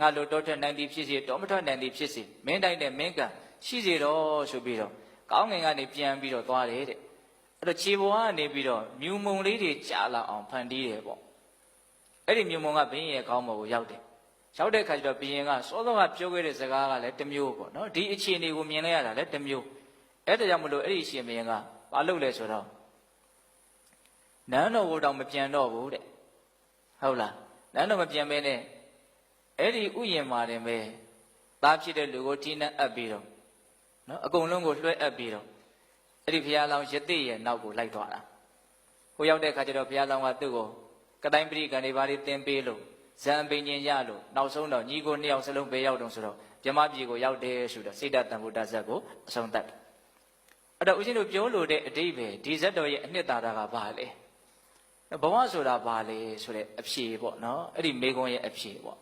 ေငါလိုတောထွက်နိုင်သည်ဖြစ်စေတောမထွက်နိုင်သည်ဖြစ်စေမင်းတိုင်းနဲ့မင်းကရှိစေတော့ဆိုပြီးတော့ကောင်းငင်ကနေပြန်ပြီးတော့သွားတယ်တဲ့အဲ့တော့ခြေပေါ်ကနေပြီးတော့မြူမုံလေးတွေကြာလာအောင်ဖန်တီးတယ်ပေါ့အဲ့ဒီမြူမုံကဘင်းရဲ့ခေါင်းပေါ်ကိုရောက်တယ်ရောက်တဲ့အခါကျတော့ဘင်းကစောစောကပြောခဲ့တဲ့စကားကလည်းတစ်မျိုးပေါ့နော်ဒီအခြေအနေကိုမြင်လိုက်ရတာလည်းတစ်မျိုးအဲ့ဒါကြောင့်မလို့အဲ့ဒီရှင်ဘင်းကဘာလုပ်လဲဆိုတော့နန်းတော်ကိုတောင်မပြန်တော့ဘူးတဲ့ဟုတ်လားနန်းတော်မပြန်မဲနဲ့အဲ့ဒီဥယျာဉ်မှာတင်ပဲသားဖြစ်တဲ့လူကိုထိနှံအပ်ပြီးတော့နော်အကုန်လုံးကိုလွှဲအပ်ပြီးတော့အဲ့ဒီဘုရားလောင်းရတိရဲ့နောက်ကိုလိုက်သွားတာဟိုရောက်တဲ့အခါကျတော့ဘုရားလောင်းကသူ့ကိုကတိုင်းပရိကံတွေဘာတွေသင်ပေးလို့ဇံပင်ញင်ရလို့နောက်ဆုံးတော့ညီကိုနှစ်ယောက်စလုံးပဲရောက်တော့ဆိုတော့ဗြဟ္မပြည်ကိုရောက်တယ်ဆိုတော့စိတ်တတန်ဖို့တဇက်ကိုအဆုံးသတ်တယ် အဲ့တော့ဦးဇင်းတို့ပြောလို့တဲ့အတိတ်ပဲဒီဇတ်တော်ရဲ့အနှစ်သာရကဘာလဲဘဝဆိုတာဘာလဲဆိုတဲ့အဖြေပေါ့နော်အဲ့ဒီမေခွန်းရဲ့အဖြေပေါ့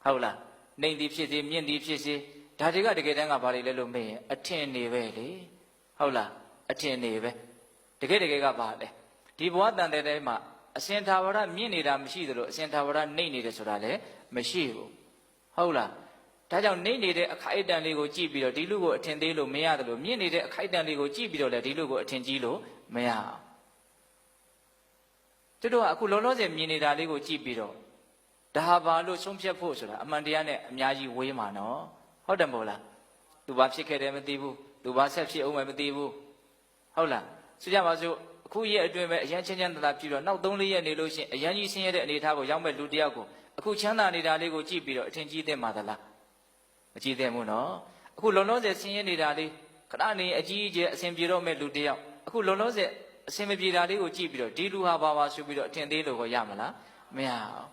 ဟုတ်လားနှိမ်သည်ဖြစ်စေမြင့်သည်ဖြစ်စေဒါတွေကတကယ်တမ်းကဘာတွေလဲလို့မေးရင်အထင်နေပဲလေဟုတ်လားအထင်နေပဲတကယ်ကဘာလဲဒီဘဝတန်တဲ့ထဲမှာအစင်သာဝရမြင့်နေတာမရှိသလိုအစင်သာဝရနှိမ့်နေတယ်ဆိုတာလည်းမရှိဘူးဟုတ်လားဒါကြောင့်နှိမ့်နေတဲ့အခိုက်အတန့်လေးကိုကြည့်ပြီးတော့ဒီလူကိုအထင်သေးလို့မရသလိုမြင့်နေတဲ့အခိုက်အတန့်လေးကိုကြည့်ပြီးတော့လည်းဒီလူကိုအထင်ကြီးလို့မရအောင်တို့ကအခုလောလောဆယ်မြင်နေတာလေးကိုကြည့်ပြီးတော့ဒါဟာဘာလို့ဆုံးဖြတ်ဖို့ဆိုတာအမှန်တရားနဲ့အများကြီးဝေးမှာနော်ဟုတ်တယ်မဟုတ်လားသူဘာဖြစ်ခဲ့တယ်မသိဘူးသူဘာဆက်ဖြစ်အောင်မသိဘူးဟုတ်လားဆိုကြပါစို့အခုရဲ့အတွင်းပဲအရန်ချင်းချင်းသာပြီးတော့နောက်3-4ရက်နေလို့ရှိရင်အရန်ကြီးဆင်းရဲတဲ့အနေအထားကိုရောက်မဲ့လူတယောက်ကိုအခုချမ်းသာနေတာလေးကိုကြည့်ပြီးတော့အထင်ကြီးသင့်ပါသလားမကြည့်သင့်ဘူးနော်အခုလုံးလုံးဆယ်ဆင်းရဲနေတာလေးခဏနေအကြီးအကျယ်အဆင်ပြေတော့မဲ့လူတယောက်အခုလုံးလုံးဆယ်အဆင်မပြေတာလေးကိုကြည့်ပြီးတော့ဒီလူဟာဘာဆိုပြီးတော့အထင်သေးလို့ကိုရမလားမရအောင်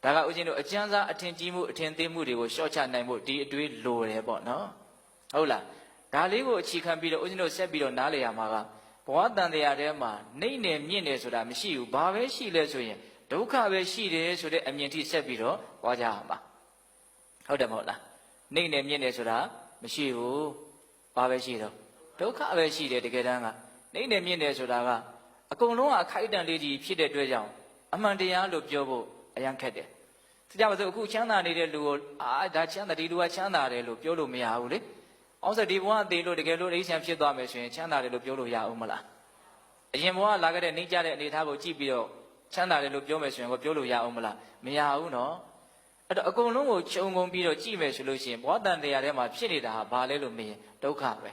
ဒါကဦးဇင်းတို့အကျဉ်းစားအထင်ကြီးမှုအထင်သေးမှုတွေကိုရှော့ချနိုင်ဖို့ဒီအတွေးလိုတယ်ပေါ့နော်ဟုတ်လားဒါလေးကိုအခြေခံပြီးတော့ဦးဇင်းတို့ဆက်ပြီးတော့နားလည်ရမှာကဘဝတန်တရားထဲမှာနှိမ့်နေမြင့်နေဆိုတာမရှိဘူးဘာပဲရှိလဲဆိုရင်ဒုက္ခပဲရှိတယ်ဆိုတဲ့အမြင်ထိဆက်ပြီးတော့ပွားကြရမှာဟုတ်တယ်မဟုတ်လားနှိမ့်နေမြင့်နေဆိုတာမရှိဘူးဘာပဲရှိတော့ဒုက္ခပဲရှိတယ်တကယ်တမ်းကနှိမ့်နေမြင့်နေဆိုတာကအကုန်လုံးကအခိုက်အတန့်လေးကြီးဖြစ်တဲ့အတွက်ကြောင့်အမှန်တရားလို့ပြောဖို့အရန်ခက်တယ်ဒါကြောင့်မဆိုအခုချမ်းသာနေတဲ့လူကိုဒါချမ်းသာဒီလူကချမ်းသာတယ်လို့ပြောလို့မရဘူးလေအောင်စဒီဘဝအသေးလို့တကယ်လို့အိဆံဖြစ်သွားမယ်ဆိုရင်ချမ်းသာတယ်လို့ပြောလို့ရအောင်မလားအရင်ဘဝလာခဲ့တဲ့နှိမ့်ကြတဲ့အနေအထားကိုကြည့်ပြီးတော့ချမ်းသာတယ်လို့ပြောမယ်ဆိုရင်ကိုပြောလို့ရအောင်မလားမရဘူးနော်အဲ့တော့အကုန်လုံးကိုခြုံငုံပြီးတော့ကြည့်မယ်ဆိုလို့ရှိရင်ဘဝတန်တရားထဲမှာဖြစ်နေတာဟာဘာလဲလို့မေးရင်ဒုက္ခပဲ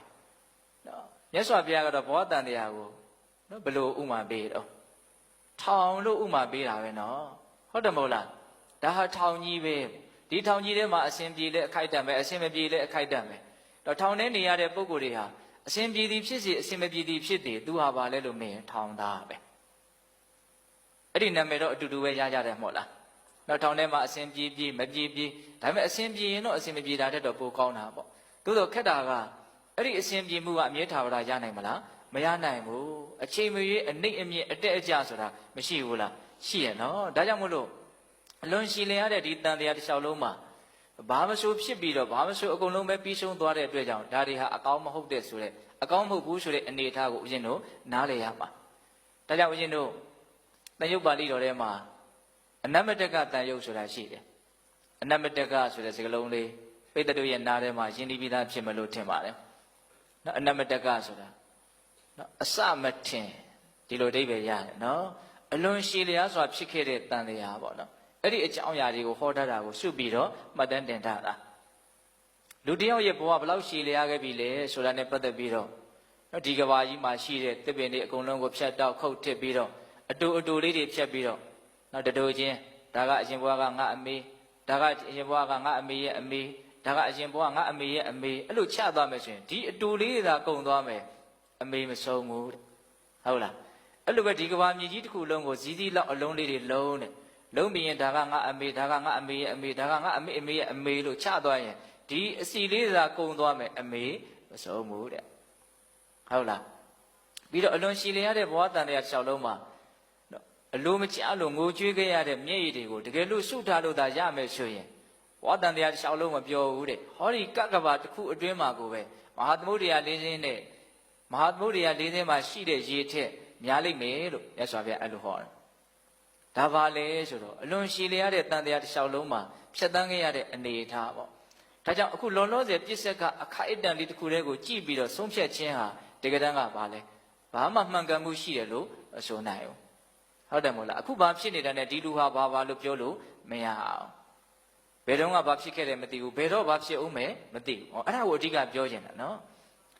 နော်မြတ်စွာဘုရားကတော့ဘဝတန်တရားကိုနော်ဘယ်လိုဥမာပေးတော့ထောင်လို့ဥမာပေးတာပဲနော်ဟုတ်တယ်မဟုတ်လားဒါဟာထောင်ကြီးပဲဒီထောင်ကြီးထဲမှာအစဉ်ပြေလဲအခိုက်အတန့်ပဲအစဉ်မပြေလဲအခိုက်အတန့်ပဲတော့ထောင်ထဲနေရတဲ့ပုဂ္ဂိုလ်တွေဟာအစဉ်ပြေသည်ဖြစ်စေအစဉ်မပြေသည်ဖြစ်သည်သူဟာဘာလဲလို့မေးရင်ထောင်သားပဲအဲ့ဒီနာမည်တော့အတူတူပဲရကြတယ်မဟုတ်လားတော့ထောင်ထဲမှာအစဉ်ပြေမပြေဒါပေမဲ့အစဉ်ပြေရင်တော့အစဉ်မပြေတာတဲ့တော့ပိုကောင်းတာပေါ့သို့တော့ခက်တာကအဲ့ဒီအစဉ်ပြေမှုကအမြဲထာဝရရနိုင်မလားမရနိုင်ဘူးအချိန်မရွေးအနှိမ့်အမြင့်အတက်အကျဆိုတာမရှိဘူးလားရှိရနော်ဒါကြောင့်မို့လို့အလွန်ရှည်လျားတဲ့ဒီတန်တရားတစ်လျှောက်လုံးမှာဘာမဆိုဖြစ်ပြီးတော့ဘာမဆိုအကုန်လုံးပဲပြီးဆုံးသွားတဲ့အတွက်ကြောင့်ဒါတွေဟာအကောင်းမဟုတ်တဲ့ဆိုတဲ့အကောင်းမဟုတ်ဘူးဆိုတဲ့အနေအထားကိုဦးဇင်းတို့နားလည်ရမှာဒါကြောင့်ဦးဇင်းတို့တန်ရုပ်ပါဠိတော်ထဲမှာအနမတကတန်ရုပ်ဆိုတာရှိတယ်အနမတကဆိုတဲ့စကားလုံးလေးပိဋကတို့ရဲ့နားထဲမှာရှင်းပြီးသားဖြစ်မလို့ထင်ပါတယ်နော်အနမတကဆိုတာနော်အစမထင်ဒီလိုအဓိပ္ပာယ်ရတယ်နော်အလွန်ရှည်လျားစွာဖြစ်ခဲ့တဲ့တန်တရားပေါ့နော်အဲ့ဒီအကြောင်းအရာတွေကိုဟောထားတာကိုစုပြီးတော့မှတ်တမ်းတင်ထားတာလူတယောက်ရဲ့ဘဝဘယ်လောက်ရှည်လျားခဲ့ပြီလဲဆိုတာနဲ့ပတ်သက်ပြီးတော့ဒီကဘာကြီးမှာရှိတဲ့တစ်ပင်တွေအကုန်လုံးကိုဖြတ်တောက်ခုတ်ထစ်ပြီးတော့အတူလေးတွေဖြတ်ပြီးတော့နောက်တူချင်းဒါကအရင်ဘဝကငါအမေဒါကအရင်ဘဝကငါအမေရဲ့အမေဒါကအရင်ဘဝငါအမေရဲ့အမေအဲ့လိုချသွားမယ်ဆိုရင်ဒီအတူလေးတွေသာကုန်သွားမယ်အမေမဆုံးဘူးတဲ့ဟုတ်လားအဲ့လိုပဲဒီကဘာမြေကြီးတစ်ခုလုံးကိုဇီးဇီးလောက်အလုံးလေးတွေလုံးတဲ့လုံးပြီးရင်ဒါကငါအမေဒါကငါအမေရဲ့အမေဒါကငါအမေအမေရဲ့အမေလို့ချသွားရင်ဒီအစီလေးသာကုန်သွားမယ်အမေမဆုံးဘူးတဲ့ဟုတ်လားပြီးတော့အလွန်ရှည်လျားတဲ့ဘဝတန်တရားတစ်လျှောက်လုံးမှာအလိုမကျလို့ငိုကြွေးခဲ့ရတဲ့မျက်ရည်တွေကိုတကယ်လို့စုထားလို့သာရမယ်ဆိုရင်ဘဝတန်တရားတစ်လျှောက်လုံးမပြောဘူးတဲ့ဟောဒီကကဘာတစ်ခုအတွင်းမှာကိုပဲမဟာသမုဒ္ဒရာ၄စင်းနဲ့မဟာသမုဒ္ဒရာ၄စင်းမှာရှိတဲ့ရေထက်များလိမ့်မယ်လို့မြတ်စွာဘုရားအဲ့လိုဟောတယ်ဒါပါလေဆိုတော့အလွန်ရှည်လျားတဲ့တန်တရားတစ်လျှောက်လုံးမှာဖြတ်တန်းခဲ့ရတဲ့အနေအထားပေါ့ဒါကြောင့်အခုလောလောဆယ်ပြစ္ဆက်ကအခိုက်အတန့်လေးတစ်ခုတည်းကိုကြည့်ပြီးတော့ဆုံးဖြတ်ခြင်းဟာတကယ်တမ်းကဘာလဲဘာမှမှန်ကန်မှုရှိတယ်လို့အဆိုနိုင်ဘူးဟုတ်တယ်မို့လားအခုဘာဖြစ်နေတာနဲ့ဒီလူဟာဘာလို့ပြောလို့မရအောင်ဘယ်တော့မှဘာဖြစ်ခဲ့တယ်မသိဘူးဘယ်တော့ဘာဖြစ်အောင်မယ်မသိဘူးအဲ့ဒါကိုအဓိကပြောချင်တာနော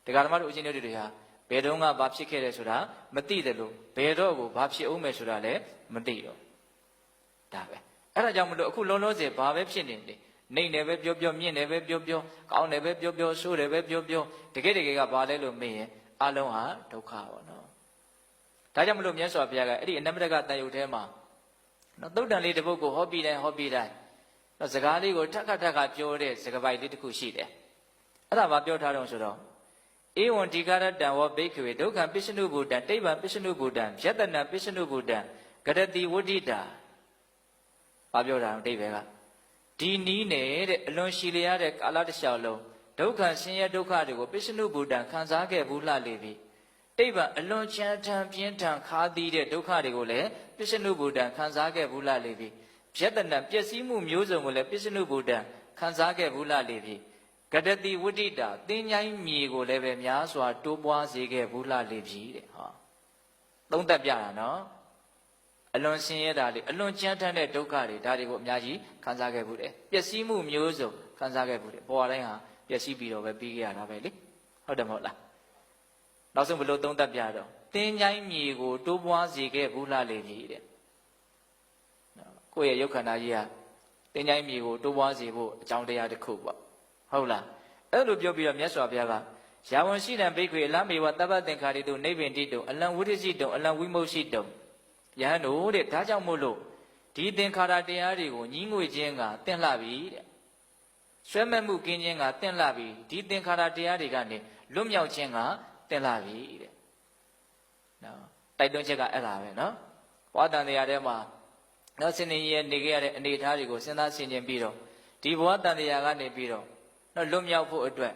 ်တရားဓမ္မတို့အချင်းတို့တွေဟာဘယ်တော့မှဘာဖြစ်ခဲ့တယ်ဆိုတာမသိတယ်လို့ဘယ်တော့ကိုဘာဖြစ်အောင်မယ်ဆိုတာလည်းမသိတော့ဒါပဲအဲ့ဒါကြောင့်မလို့အခုလုံးလုံးစင်ဘာပဲဖြစ်နေတယ်နှိမ့်တယ်ပဲပြောမြင့်တယ်ပဲပြောကောင်းတယ်ပဲပြောဆိုးတယ်ပဲပြောတကယ်ကဘာလဲလို့မေးရင်အလုံးဟာဒုက္ခပေါ့နော်ဒါကြောင့်မလို့မြတ်စွာဘုရားကအဲ့ဒီအနမတကတန်ရုပ်ထဲမှာနော်သုတ်တန်လေးတစ်ပုဒ်ကိုဟောပြီးတိုင်းနော်စကားလေးကိုထပ်ခါပြောတဲ့စကားပိုက်လေးတစ်ခုရှိတယ်အဲ့ဒါဘာပြောထားတော့ဆိုတော့ ဧဝံဒီကာရတံဝဘိက္ခဝေဒုက္ခပစ္စနုဘုဒ္ဓံတိဗ္ဗံပစ္စနုဘုဒ္ဓံယတနံပစ္စနုဘုဒ္ဓံကရတိဝဋ္ဌိတာဘာပြောတာအတိဘယ်ကဒီနီးနဲ့အလွန်ရှိလျားတဲ့ကာလတစ်လျှောက်လုံးဒုက္ခဆင်းရဲဒုက္ခတွေကိုပစ္စနုဘုဒ္ဓံခံစားခဲ့ဘူးလှလေပြီတိဗ္ဗံအလွန်ချမ်းထံပြင်းထန်ခါသီးတဲ့ဒုက္ခတွေကိုလည်းပစ္စနုဘုဒ္ဓံခံစားခဲ့ဘူးလှလေပြီယတနံပျက်စီးမှုမျိုးစုံကိုလည်းပစ္စနုဘုဒ္ဓံခံစားခဲ့ဘူးလှလေပြီကတတိဝဋ္ဌိတာသင်္ချိုင်းမြေကိုလည်းပဲများစွာတိုးပွားစေခဲ့ဘူးလှလေပြီတဲ့ဟောသုံးသပ်ပြတာနော်အလွန်ဆင်းရဲတာလေအလွန်ကြမ်းတမ်းတဲ့ဒုက္ခတွေဒါတွေကိုအများကြီးခံစားခဲ့ဘူးတယ်ပျက်စီးမှုမျိုးစုံခံစားခဲ့ဘူးတယ်ပေါ်တိုင်းဟာပျက်စီးပြီးတော့ပဲပြီးခဲ့ရတာပဲလေဟုတ်တယ်မဟုတ်လားနောက်ဆုံးဘယ်လိုသုံးသပ်ပြတော့သင်္ချိုင်းမြေကိုတိုးပွားစေခဲ့ဘူးလှလေပြီတဲ့ကိုယ့်ရဲ့ရုပ်ခန္ဓာကြီးဟာသင်္ချိုင်းမြေကိုတိုးပွားစေဖို့အကြောင်းတရားတစ်ခုပေါ့ဟုတ်လားအဲ့လိုပြောပြီးတော့မြတ်စွာဘုရားကယာဝံရှိတံဘိက္ခွေအလံမေဝတပ္ပသင်္ခါရိတုနိဗ္ဗိန္တိတုအလံဝိရိစိတုအလံဝိမု षि တုယဟန်တို့တဲ့ဒါကြောင့်မို့လို့ဒီသင်္ခါရတရားတွေကိုညီးငွေခြင်းကတင့်လှပြီတဲ့ဆွဲမဲ့မှုကင်းခြင်းကတင့်လှပြီဒီသင်္ခါရတရားတွေကနေလွတ်မြောက်ခြင်းကတင့်လှပြီတဲ့နော်တိုက်တွန်းချက်ကအဲ့ဒါပဲနော်ဘဝတန်တရားထဲမှာနောက်စနေရဲ့နေခဲ့ရတဲ့အနေအထားတွေကိုစဉ်းစားဆင်ခြင်ပြီးတော့ဒီဘဝတန်တရားကနေပြီးတော့နော်လွတ်မြောက်ဖို့အတွက်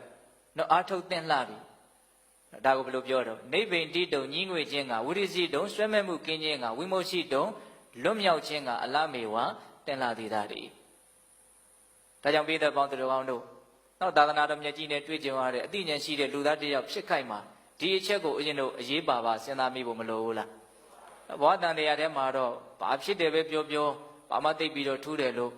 နော်အာထုတ်တင့်လှပြီဒါကိုဘယ်လိုပြောတော့နိဗ္ဗိန္တိတုံညီးငွေခြင်းကဝိရိစိတုံဆွဲမဲ့မှုကင်းခြင်းကဝိမု षि တုံလွတ်မြောက်ခြင်းကအလမေဝတင်လာသေးတာတွေဒါကြောင့်ပြည်သက်ပေါင်းသူတော်ကောင်းတို့နောက်သာသနာတော်မြတ်ကြီးနဲ့တွေ့ကြုံရတဲ့အသိဉာဏ်ရှိတဲ့လူသားတစ်ယောက်ဖြစ်ခိုက်မှာဒီအချက်ကိုအရင်တို့အရေးပါစဉ်းစားမိဖို့မလိုဘူးလားဘဝတန်တရားထဲမှာတော့ဘာဖြစ်တယ်ပဲပြောပြောဘာမှသိပြီးတော့ထူးတယ်လို့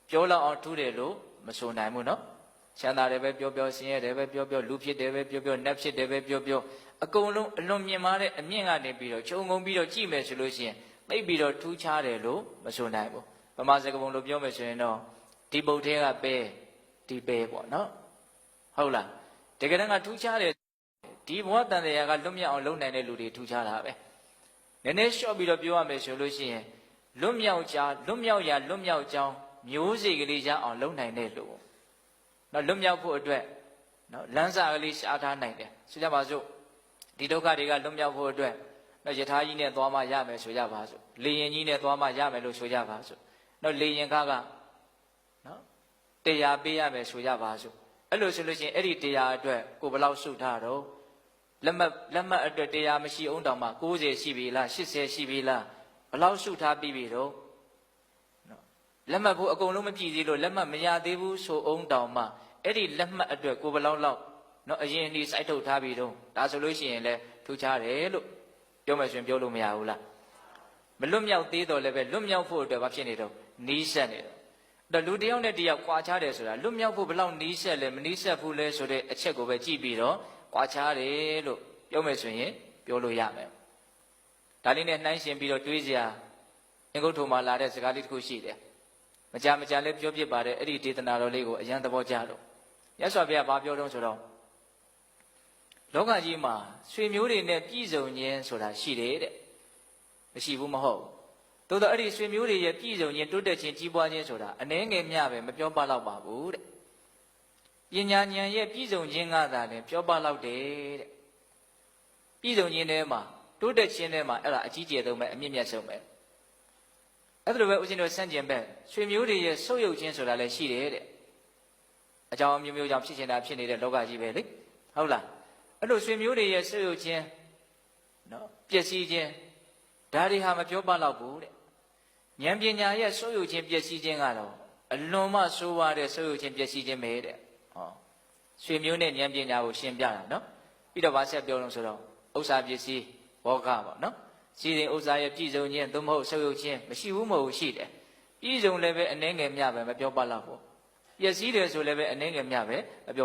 ပြောလောက်အောင်ထူးတယ်လို့မဆိုနိုင်ဘူးနော်ချမ်းသာတယ်ပဲပြောပြောဆင်းရဲတယ်ပဲပြောပြောလူဖြစ်တယ်ပဲပြောပြောနတ်ဖြစ်တယ်ပဲပြောပြောအကုန်လုံးအလွန်မြင့်မားတဲ့အမြင့်ကနေပြီးတော့ခြုံငုံပြီးတော့ကြည့်မယ်ဆိုလို့ရှိရင်သိပြီးတော့ထူးခြားတယ်လို့မဆိုနိုင်ဘူးဗမာစကားပုံလို့ပြောမယ်ဆိုရင်တော့ဒီပုတ်ထဲကပဲဒီပဲပေါ့နော်ဟုတ်လားတကယ်တမ်းကထူးခြားတယ်ဒီဘဝတန်တရားကလွတ်မြောက်အောင်လုပ်နိုင်တဲ့လူတွေထူးခြားတာပဲနည်းနည်းလျှော့ပြီးတော့ပြောရမယ်ဆိုလို့ရှိရင်လွတ်မြောက်ကြောင်းမျိုးစေ့ကလေးရအောင်လုပ်နိုင်တဲ့လူနော်လွတ်မြောက်ဖို့အတွက်နော်လမ်းစာကလေးရှားထားနိုင်တယ်ဆိုကြပါစို့ဒီဒုက္ခတွေကလွတ်မြောက်ဖို့အတွက်နော်ယထာကြီးနဲ့သွားမှရမယ်ဆိုကြပါစို့လေရင်ကြီးနဲ့သွားမှရမယ်လို့ဆိုကြပါစို့နော်လေရင်ကားကနော်တရားပေးရမယ်ဆိုကြပါစို့အဲ့လိုဆိုလို့ရှိရင်အဲ့ဒီတရားအတွက်ကိုဘယ်လောက်စုထားတော့လက်မှတ်အတွက်တရားမရှိအောင်တောင်မှ90ရှိပြီလား80ရှိပြီလားဘယ်လောက်စုထားပြီးပြီတော့နော်လက်မှတ်ဖို့အကုန်လုံးမပြည့်သေးလို့လက်မှတ်မရသေးဘူးဆိုအောင်တောင်မှအဲ့ဒီလက်မှတ်အတွက်ကိုဘယ်လောက်လောက်နော်အရင်အနည်းစိုက်ထုတ်ထားပြီးတော့ဒါဆိုလို့ရှိရင်လည်းထူးခြားတယ်လို့ပြောမယ်ဆိုရင်ပြောလို့မရဘူးလားမလွတ်မြောက်သေးတော့လည်းပဲလွတ်မြောက်ဖို့အတွက်ဘာဖြစ်နေတော့နီးစက်နေတယ်ဒါလူတယောက်နဲ့တယောက်ကွာခြားတယ်ဆိုတာလွတ်မြောက်ဖို့ဘယ်လောက်နီးစက်လဲမနီးစက်ဘူးလဲဆိုတဲ့အချက်ကိုပဲကြည့်ပြီးတော့ကွာခြားတယ်လို့ပြောမယ်ဆိုရင်ပြောလို့ရမယ်ဒါလေးနဲ့နှိုင်းယှဉ်ပြီးတော့တွေးစရာအင်္ဂုတ္ထုမှာလာတဲ့စကားလေးတစ်ခုရှိတယ်မကြလည်းပြောပြပါတယ်အဲ့ဒီဒေသနာတော်လေးကိုအရန်သဘောကျတော့ရသော်ဘုရားဘာပြောတော့ဆိုတော့လောကကြီးမှာဆွေမျိုးတွေနဲ့ပြည့်စုံခြင်းဆိုတာရှိတယ်တဲ့မရှိဘူးမဟုတ်သို့တော့အဲ့ဒီဆွေမျိုးတွေရဲ့ပြည့်စုံခြင်းတိုးတက်ခြင်းကြီးပွားခြင်းဆိုတာအနည်းငယ်မျှပဲမပြောပလောက်ပါဘူးတဲ့ပညာဉာဏ်ရဲ့ပြည့်စုံခြင်းကသာလည်းပြောပလောက်တယ်တဲ့ပြည့်စုံခြင်းထဲမှာတိုးတက်ခြင်းထဲမှာအဲ့ဒါအကြီးကျယ်ဆုံးပဲအမြင့်မြတ်ဆုံးပဲအဲ့ဒါလိုပဲဦးဇင်းတို့စန့်ကျင်ဘက်ဆွေမျိုးတွေရဲ့ဆုပ်ယုပ်ခြင်းဆိုတာလည်းရှိတယ်တဲ့အကြောင်းမျိုးမျိုးကြောင့်ဖြစ်နေတာဖြစ်နေတဲ့လောကကြီးပဲလေဟုတ်လားအဲ့လိုဆွေမျိုးတွေရဲ့ဆုပ်ယုပ်ခြင်းနော်ပျက်စီးခြင်းဒါတွေဟာမပြောပလောက်ဘူးတဲ့ဉာဏ်ပညာရဲ့ဆုပ်ယုပ်ခြင်းပျက်စီးခြင်းကတော့အလွန်မှဆိုးဝါးတဲ့ဆုပ်ယုပ်ခြင်းပျက်စီးခြင်းပဲတဲ့ဟောဆွေမျိုးနဲ့ဉာဏ်ပညာကိုရှင်းပြတာနော်ပြီးတော့ဗာဆက်ပြောလို့ဆိုတော့ဥစ္စာပစ္စည်းဘောဂပေါ့နော်စီရင်ဥစ္စာရဲ့ပြည့်စုံခြင်းသို့မဟုတ်ဆုပ်ယုပ်ခြင်းမရှိဘူးမဟုတ်ရှိတယ်ပြည့်စုံလည်းပဲအနှဲငယ်မျှပဲမပြောပလောက်ဘူးပျက်စီးတယ်ဆိုလည်းပဲအနှဲငယ်မျှပဲမပြော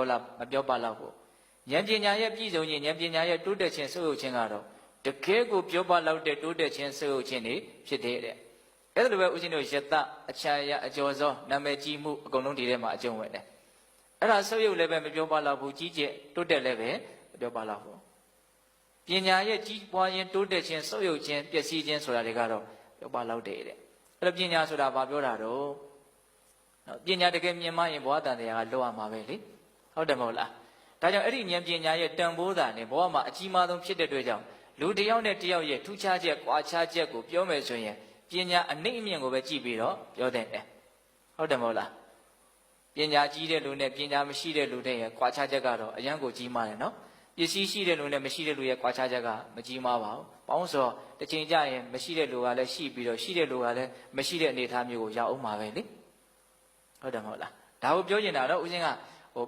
ပလောက်ဘူးဉာဏ်ပညာရဲ့ပြည့်စုံခြင်းဉာဏ်ပညာရဲ့တိုးတက်ခြင်းဆုပ်ယုပ်ခြင်းကတော့တကယ်ကိုပြောပလောက်တဲ့တိုးတက်ခြင်းဆုပ်ယုပ်ခြင်းတွေဖြစ်တဲ့အဲ့ဒါလိုပဲဦးဇင်းတို့ယတအချာယအကျော်စောနာမည်ကြီးမှုအကုန်လုံးဒီထဲမှာအကျုံးဝင်တယ်အဲ့ဒါဆုပ်ယုပ်လည်းပဲမပြောပလောက်ဘူးကြီးကျယ်တိုးတက်လည်းပဲမပြောပလောက်ဘူးပညာရဲ့ကြီးပွားခြင်းတိုးတက်ခြင်းဆုပ်ယုပ်ခြင်းပျက်စီးခြင်းဆိုတာတွေကတော့ပြောပလောက်တယ်တဲ့အဲ့တော့ပညာဆိုတာဘာပြောတာတော့ပညာတကယ်မြင်မှရင်ဘဝတန်တရားကလောရမှာပဲလေဟုတ်တယ်မဟုတ်လား ဒါကြောင့်အဲ့ဒီဉာဏ်ပညာရဲ့တန်ဖိုးတာနဲ့ဘဝမှာအကြီးမားဆုံးဖြစ်တဲ့အတွက်ကြောင့်လူတစ်ယောက်နဲ့တစ်ယောက်ရဲ့ထူးခြားချက်၊ကွာခြားချက်ကိုပြောမယ်ဆိုရင်ပညာအနိမ့်အမြင့်ကိုပဲကြည့်ပြီးတော့ပြောတဲ့တယ်ဟုတ်တယ်မဟုတ်လားပညာကြီးတဲ့လူနဲ့ပညာမရှိတဲ့လူတွေရဲ့ကွာခြားချက်ကတော့အယံကိုကြီးမားတယ်နော်ပစ္စည်းရှိတဲ့လူနဲ့မရှိတဲ့လူရဲ့ကွာခြားချက်ကမကြီးမားပါဘူး။ပေါင်းဆိုတစ်ချိန်ကြရင်မရှိတဲ့လူကလည်းရှိပြီးတော့ရှိတဲ့လူကလည်းမရှိတဲ့အနေအထားမျိုးကိုရောက်အောင်ပါပဲလေ။ဟုတ်တယ်မဟုတ်လား။ဒါကိုပြောနေတာတော့ဦးဇင်းက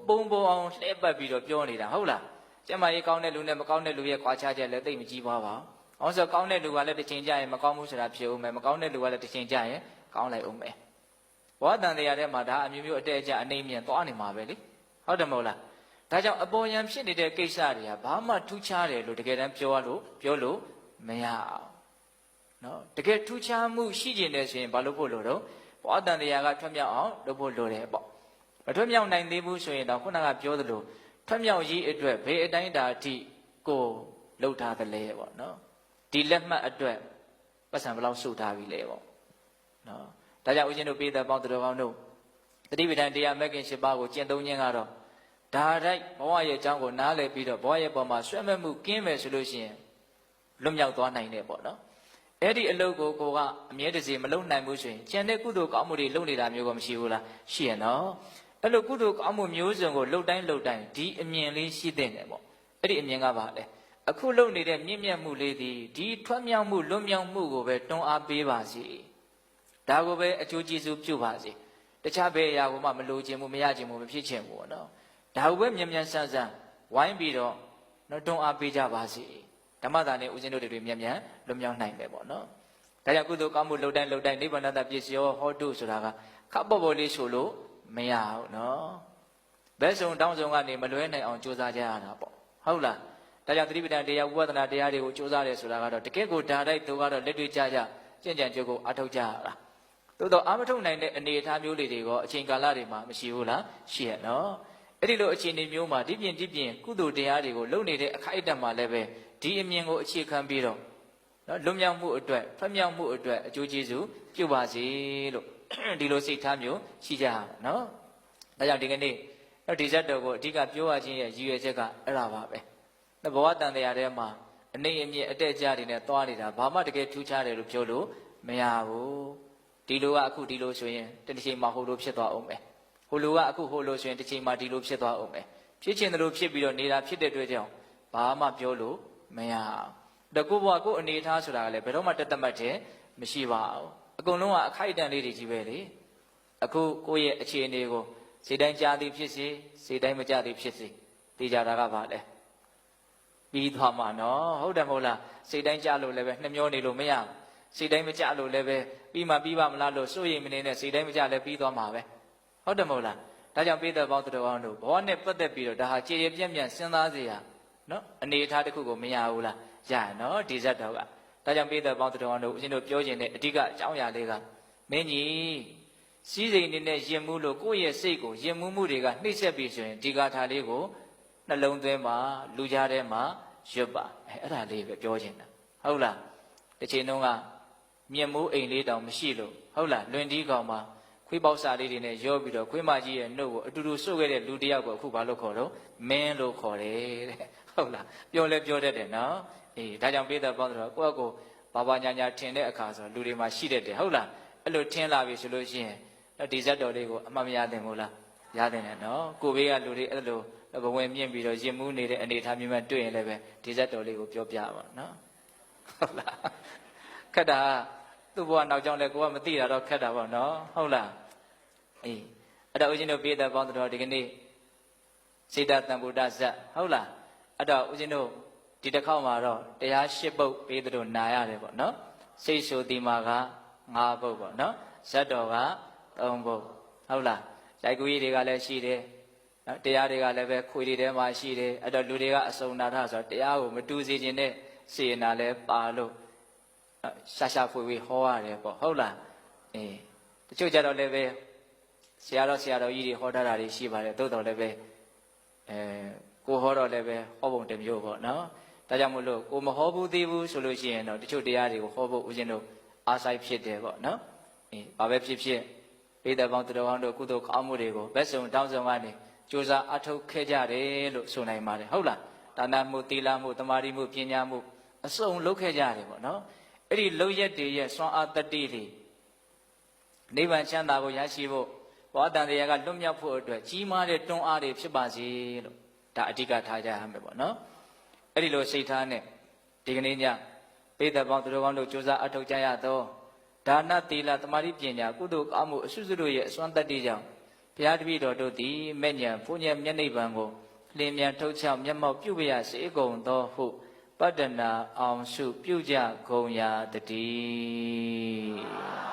ပုံအောင်လှည့်ပတ်ပြီးတော့ပြောနေတာဟုတ်လား။ကျမကြီးကောင်းတဲ့လူနဲ့မကောင်းတဲ့လူရဲ့ကွာခြားချက်လည်းသိမကြီးပါဘူး။ပေါင်းဆိုကောင်းတဲ့လူကလည်းတစ်ချိန်ကြရင်မကောင်းဘူးဆိုတာဖြစ်ဦးမယ်။မကောင်းတဲ့လူကလည်းတစ်ချိန်ကြရင်ကောင်းလိုက်ဦးမယ်။ဘောတန်တရားထဲမှာဒါအမျိုးမျိုးအတဲအကျအနေမြင့်သွားနေမှာပဲလေ။ဟုတ်တယ်မဟုတ်လား။ဒါကြောင့်အပေါ်ယံဖြစ်နေတဲ့ကိစ္စတွေကဘာမှထူးခြားတယ်လို့တကယ်တမ်းပြောလို့မရအောင်နော်တကယ်ထူးခြားမှုရှိကျင်တယ်ဆိုရင်ဘာလို့ဖို့လို့တော့ဘောအတန်တရားကထွက်မြောက်အောင်လုပ်ဖို့လိုတယ်ပေါ့မထွက်မြောက်နိုင်သေးဘူးဆိုရင်တော့ခုနကပြောသလိုထွက်မြောက်ရေးအတွက်ဘယ်အတိုင်းတာအထိကိုလှုပ်ထားသလဲပေါ့နော်ဒီလက်မှတ်အတွက်ပတ်စံဘယ်လောက်စုထားပြီလဲပေါ့နော်ဒါကြောင့်ဦးဇင်းတို့ပြည်သက်ပေါင်းတော်ကောင်းတို့တတိပဋ္ဌာန်တရားမဂ်ကင်၈ပါးကိုကျင့်သုံးခြင်းကတော့ဒါတိုက်ဘဝရဲ့အကြောင်းကိုနားလည်ပြီးတော့ဘဝရဲ့ပုံမှာဆွဲမဲ့မှုကင်းမယ်ဆိုလို့ရှိရင်လွတ်မြောက်သွားနိုင်တယ်ပေါ့နော်အဲ့ဒီအလုပ်ကိုကအမြဲတစေမလုပ်နိုင်ဘူးဆိုရင်ကျန်တဲ့ကုသိုလ်ကောင်းမှုတွေလုပ်နေတာမျိုးကမရှိဘူးလားရှိရနော်အဲ့လိုကုသိုလ်ကောင်းမှုမျိုးစုံကိုလှုပ်တိုင်းဒီအမြင်လေးရှိတဲ့တယ်ပေါ့အဲ့ဒီအမြင်ကပါလေအခုလုပ်နေတဲ့မြင့်မြတ်မှုလေးဒီထွက်မြောက်မှုလွတ်မြောက်မှုကိုပဲတွန်းအားပေးပါစေဒါကိုပဲအကျိုးကျေးဇူးပြုပါစေတခြားဘယ်အရာကိုမှမလိုချင်ဘူးမရချင်ဘူးမဖြစ်ချင်ဘူးပေါ့နော်ဒါကိုပဲမြန်မြန်ဆန်ဆန်ဝိုင်းပြီးတော့တွန်းအားပေးကြပါစေဓမ္မတာနဲ့ဦးဇင်းတို့တွေမြန်မြန်လွတ်မြောက်နိုင်တယ်ပေါ့နော်ဒါကြောင့်ကုသိုလ်ကောင်းမှုလှုပ်တိုင်းနိဗ္ဗာန်တပစ္စယောဟောတုဆိုတာကခပ်ပေါ်ပေါ်လေးဆိုလို့မရဘူးနော်ဘယ်ဆုံးတောင်းဆုံးကနေမလွဲနိုင်အောင်ကြိုးစားကြရတာပေါ့ဟုတ်လားဒါကြောင့်သတိပဋ္ဌာန်တရားဝိပဿနာတရားတွေကိုကြိုးစားတယ်ဆိုတာကတော့တကယ့်ကိုဓာတ်တိုက်သူကတော့လက်တွေ့ကြကြကြင်ကြံကြိုးကိုအထောက်ကြရတာသို့တော့အာမထုတ်နိုင်တဲ့အနေအထားမျိုးလေးတွေကအချိန်ကာလတွေမှာမရှိဘူးလားရှိရနော်အဲ့ဒီလိုအခြေအနေမျိုးမှာဒီပြင်ကုသိုလ်တရားတွေကိုလုပ်နေတဲ့အခိုက်အတန့်မှာလည်းပဲဒီအမြင်ကိုအခြေခံပြီးတော့နော်လွတ်မြောက်မှုအတွက်ဖျက်မြောက်မှုအတွက်အကျိုးကျေးဇူးပြုပါစေလို့ဒီလိုစိတ်ထားမျိုးရှိကြအောင်နော်ဒါကြောင့်ဒီကနေ့ဒီဇတ်တော်ကိုအဓိကပြောရခြင်းရဲ့ရည်ရွယ်ချက်ကအဲ့ဒါပါပဲဘဝတန်တရားထဲမှာအနေအမြင့်အတက်အကျတွေနဲ့သွားနေတာဘာမှတကယ်ထူးခြားတယ်လို့ပြောလို့မရဘူးဒီလိုကအခုဒီလိုဆိုရင်တချိန်မှာဟိုလိုဖြစ်သွားအောင်ပဲဟိုလိုကအခုဟိုလိုဆိုရင်တစ်ချိန်မှဒီလိုဖြစ်သွားအောင်ပဲဖြစ်ချင်တယ်လို့ဖြစ်ပြီးတော့နေတာဖြစ်တဲ့အတွက်ကြောင့်ဘာမှပြောလို့မရအောင်ဒါကိုဘဝကိုအနေထားဆိုတာကလည်းဘယ်တော့မှတသက်မှတ်တယ်မရှိပါဘူးအကုန်လုံးကအခိုက်အတန့်လေးတွေကြီးပဲလေအခုကိုယ့်ရဲ့အခြေအနေကိုစိတ်တိုင်းကြားသည်ဖြစ်စေစိတ်တိုင်းမကြားသည်ဖြစ်စေသိကြတာကဘာလဲပြီးသွားမှာနော်ဟုတ်တယ်မဟုတ်လားစိတ်တိုင်းကြားလို့လည်းပဲနှမျောနေလို့မရဘူးစိတ်တိုင်းမကြားလို့လည်းပဲပြီးမှပြီးပါမလားလို့စိုးရိမ်မနေနဲ့စိတ်တိုင်းမကြားလည်းပြီးသွားမှာပဲဟုတ်တယ်မဟုတ်လားဒါကြောင့်ပြည်သက်ပေါင်းတော်ကောင်းတို့ဘဝနဲ့ပတ်သက်ပြီးတော့ဒါဟာကြည်ရပြန့်ပြန့်စဉ်းစားစရာနော်အနေအထားတစ်ခုကိုမရဘူးလားရရနော်ဒီဇတ်တော်ကဒါကြောင့်ပြည်သက်ပေါင်းတော်ကောင်းတို့ဦးဇင်းတို့ပြောခြင်းတဲ့အဓိကအကြောင်းအရာလေးကမင်းကြီးစီးစိမ်နေနဲ့ယဉ်မှုလို့ကိုယ့်ရဲ့စိတ်ကိုယဉ်မှုတွေကနှိမ့်ဆက်ပြီးဆိုရင်ဒီဂါထာလေးကိုနှလုံးသွင်းမှာလူကြားထဲမှာရွတ်ပါအဲ့ဒါလေးပဲပြောခြင်းတာဟုတ်လားတစ်ချိန်တုန်းကမြင့်မိုးအိမ်လေးတောင်မရှိလို့ဟုတ်လားလွင်တီးကောင်မှာခွေးပေါက်စာလေးတွေနဲ့ရောပြီးတော့ခွေးမကြီးရဲ့နှုတ်ကိုအတူတူစုပ်ခဲ့တဲ့လူတစ်ယောက်ကိုအခုဘာလို့ခေါ်တော့မင်းလို့ခေါ်တယ်တဲ့ဟုတ်လားပြောလဲပြောတတ်တယ်နော်အေးဒါကြောင့်ပြည်သက်ပေါင်းတော့ကိုယ့်အကိုဘာဘာညာညာထင်တဲ့အခါဆိုလူတွေမှာရှိတတ်တယ်ဟုတ်လားအဲ့လိုထင်လာပြီဆိုလို့ရှိရင်ဒီဇတ်တော်လေးကိုအမှတ်မရသင့်ဘူးလားရသင့်တယ်နော်ကိုဘေးကလူတွေအဲ့လိုဘဝင်မြင့်ပြီးတော့ရင်မှုနေတဲ့အနေအထားမျိုးမှတွေ့ရင်လည်းပဲဒီဇတ်တော်လေးကိုပြောပြပါနော်ဟုတ်လားခက်တာသူ့ဘဝနောက်ကြောင်းလဲကိုကမသိတာတော့ခက်တာပေါ့နော်ဟုတ်လားအေးအဲ့တော့ဦးဇင်းတို့ပြည်သက်ပေါင်းတော်ဒီကနေ့စေတသံဗုဒ္ဓဇတ်ဟုတ်လားအဲ့တော့ဦးဇင်းတို့ဒီတစ်ခေါက်မှာတော့တရား၈ပုဒ်ပေးတို့နာရတယ်ပေါ့နော်စိတ်ဆိုဒီမှာက၅ပုဒ်ပေါ့နော်ဇတ်တော်က၃ပုဒ်ဟုတ်လားရိုက်ကူးကြီးတွေကလည်းရှိတယ်နော်တရားတွေကလည်းပဲခွေတွေထဲမှာရှိတယ်အဲ့တော့လူတွေကအစုံနာထဆိုတော့တရားကိုမတူစေခြင်းနဲ့စေနာလည်းပါလို့ရှာဖွေဟောရတယ်ပေါ့ဟုတ်လားအေးတချို့ကြတော့လည်းပဲဆရာတော်ကြီးတွေဟောထားတာတွေရှိပါတယ်သို့တော်လည်းပဲကိုဟောတော့လည်းပဲဟောပုံတစ်မျိုးပေါ့နော်ဒါကြောင့်မို့လို့ကိုမဟောဘူးသေးဘူးဆိုလို့ရှိရင်တော့တချို့တရားတွေကိုဟောဖို့ဦးဇင်းတို့အားဆိုင်ဖြစ်တယ်ပေါ့နော်အေးဘာပဲဖြစ်ဖြစ် ပိဋကပေါင်းသူတော်ကောင်းတို့ကုသိုလ်ကောင်းမှုတွေကိုဘက်စုံတောင်းစုံကနေကြိုးစားအထောက်ခဲ့ကြတယ်လို့ဆိုနိုင်ပါတယ်ဟုတ်လားဒါနမှုသီလမှုတမာတိမှုပညာမှုအစုံလုပ်ခဲ့ကြတယ်ပေါ့နော်အဲ့ဒီလုပ်ရက်တွေရဲ့စွမ်းအားတတိတွေနိဗ္ဗာန်ချမ်းသာကိုရရှိဖို့ဘောတန်တရားကလွတ်မြောက်ဖို့အတွက်ကြီးမားတဲ့တွန်းအားတွေဖြစ်ပါစေလို့ဒါအဓိကထားကြရမယ်ပေါ့နော်အဲ့ဒီလိုစိတ်ထားနဲ့ဒီကနေ့ညပိဋကပေါင်းသူတော်ကောင်းတို့ကြိုးစားအထောက်ကြရသောဒါနသီလတမာတိပညာကုသိုလ်ကောင်းမှုအစွတ်တို့ရဲ့အစွမ်းတတ္တိကြောင့်ဘုရားတပည့်တော်တို့သည်မဲ့ညာဘုညံမျက်နှိပ်ပံကိုလင်းမြန်ထုတ်ချောက်မျက်မှောက်ပြုပြရစေကုန်သောဟုပတ္တနာအောင်စုပြုကြကုန်ရာတည်း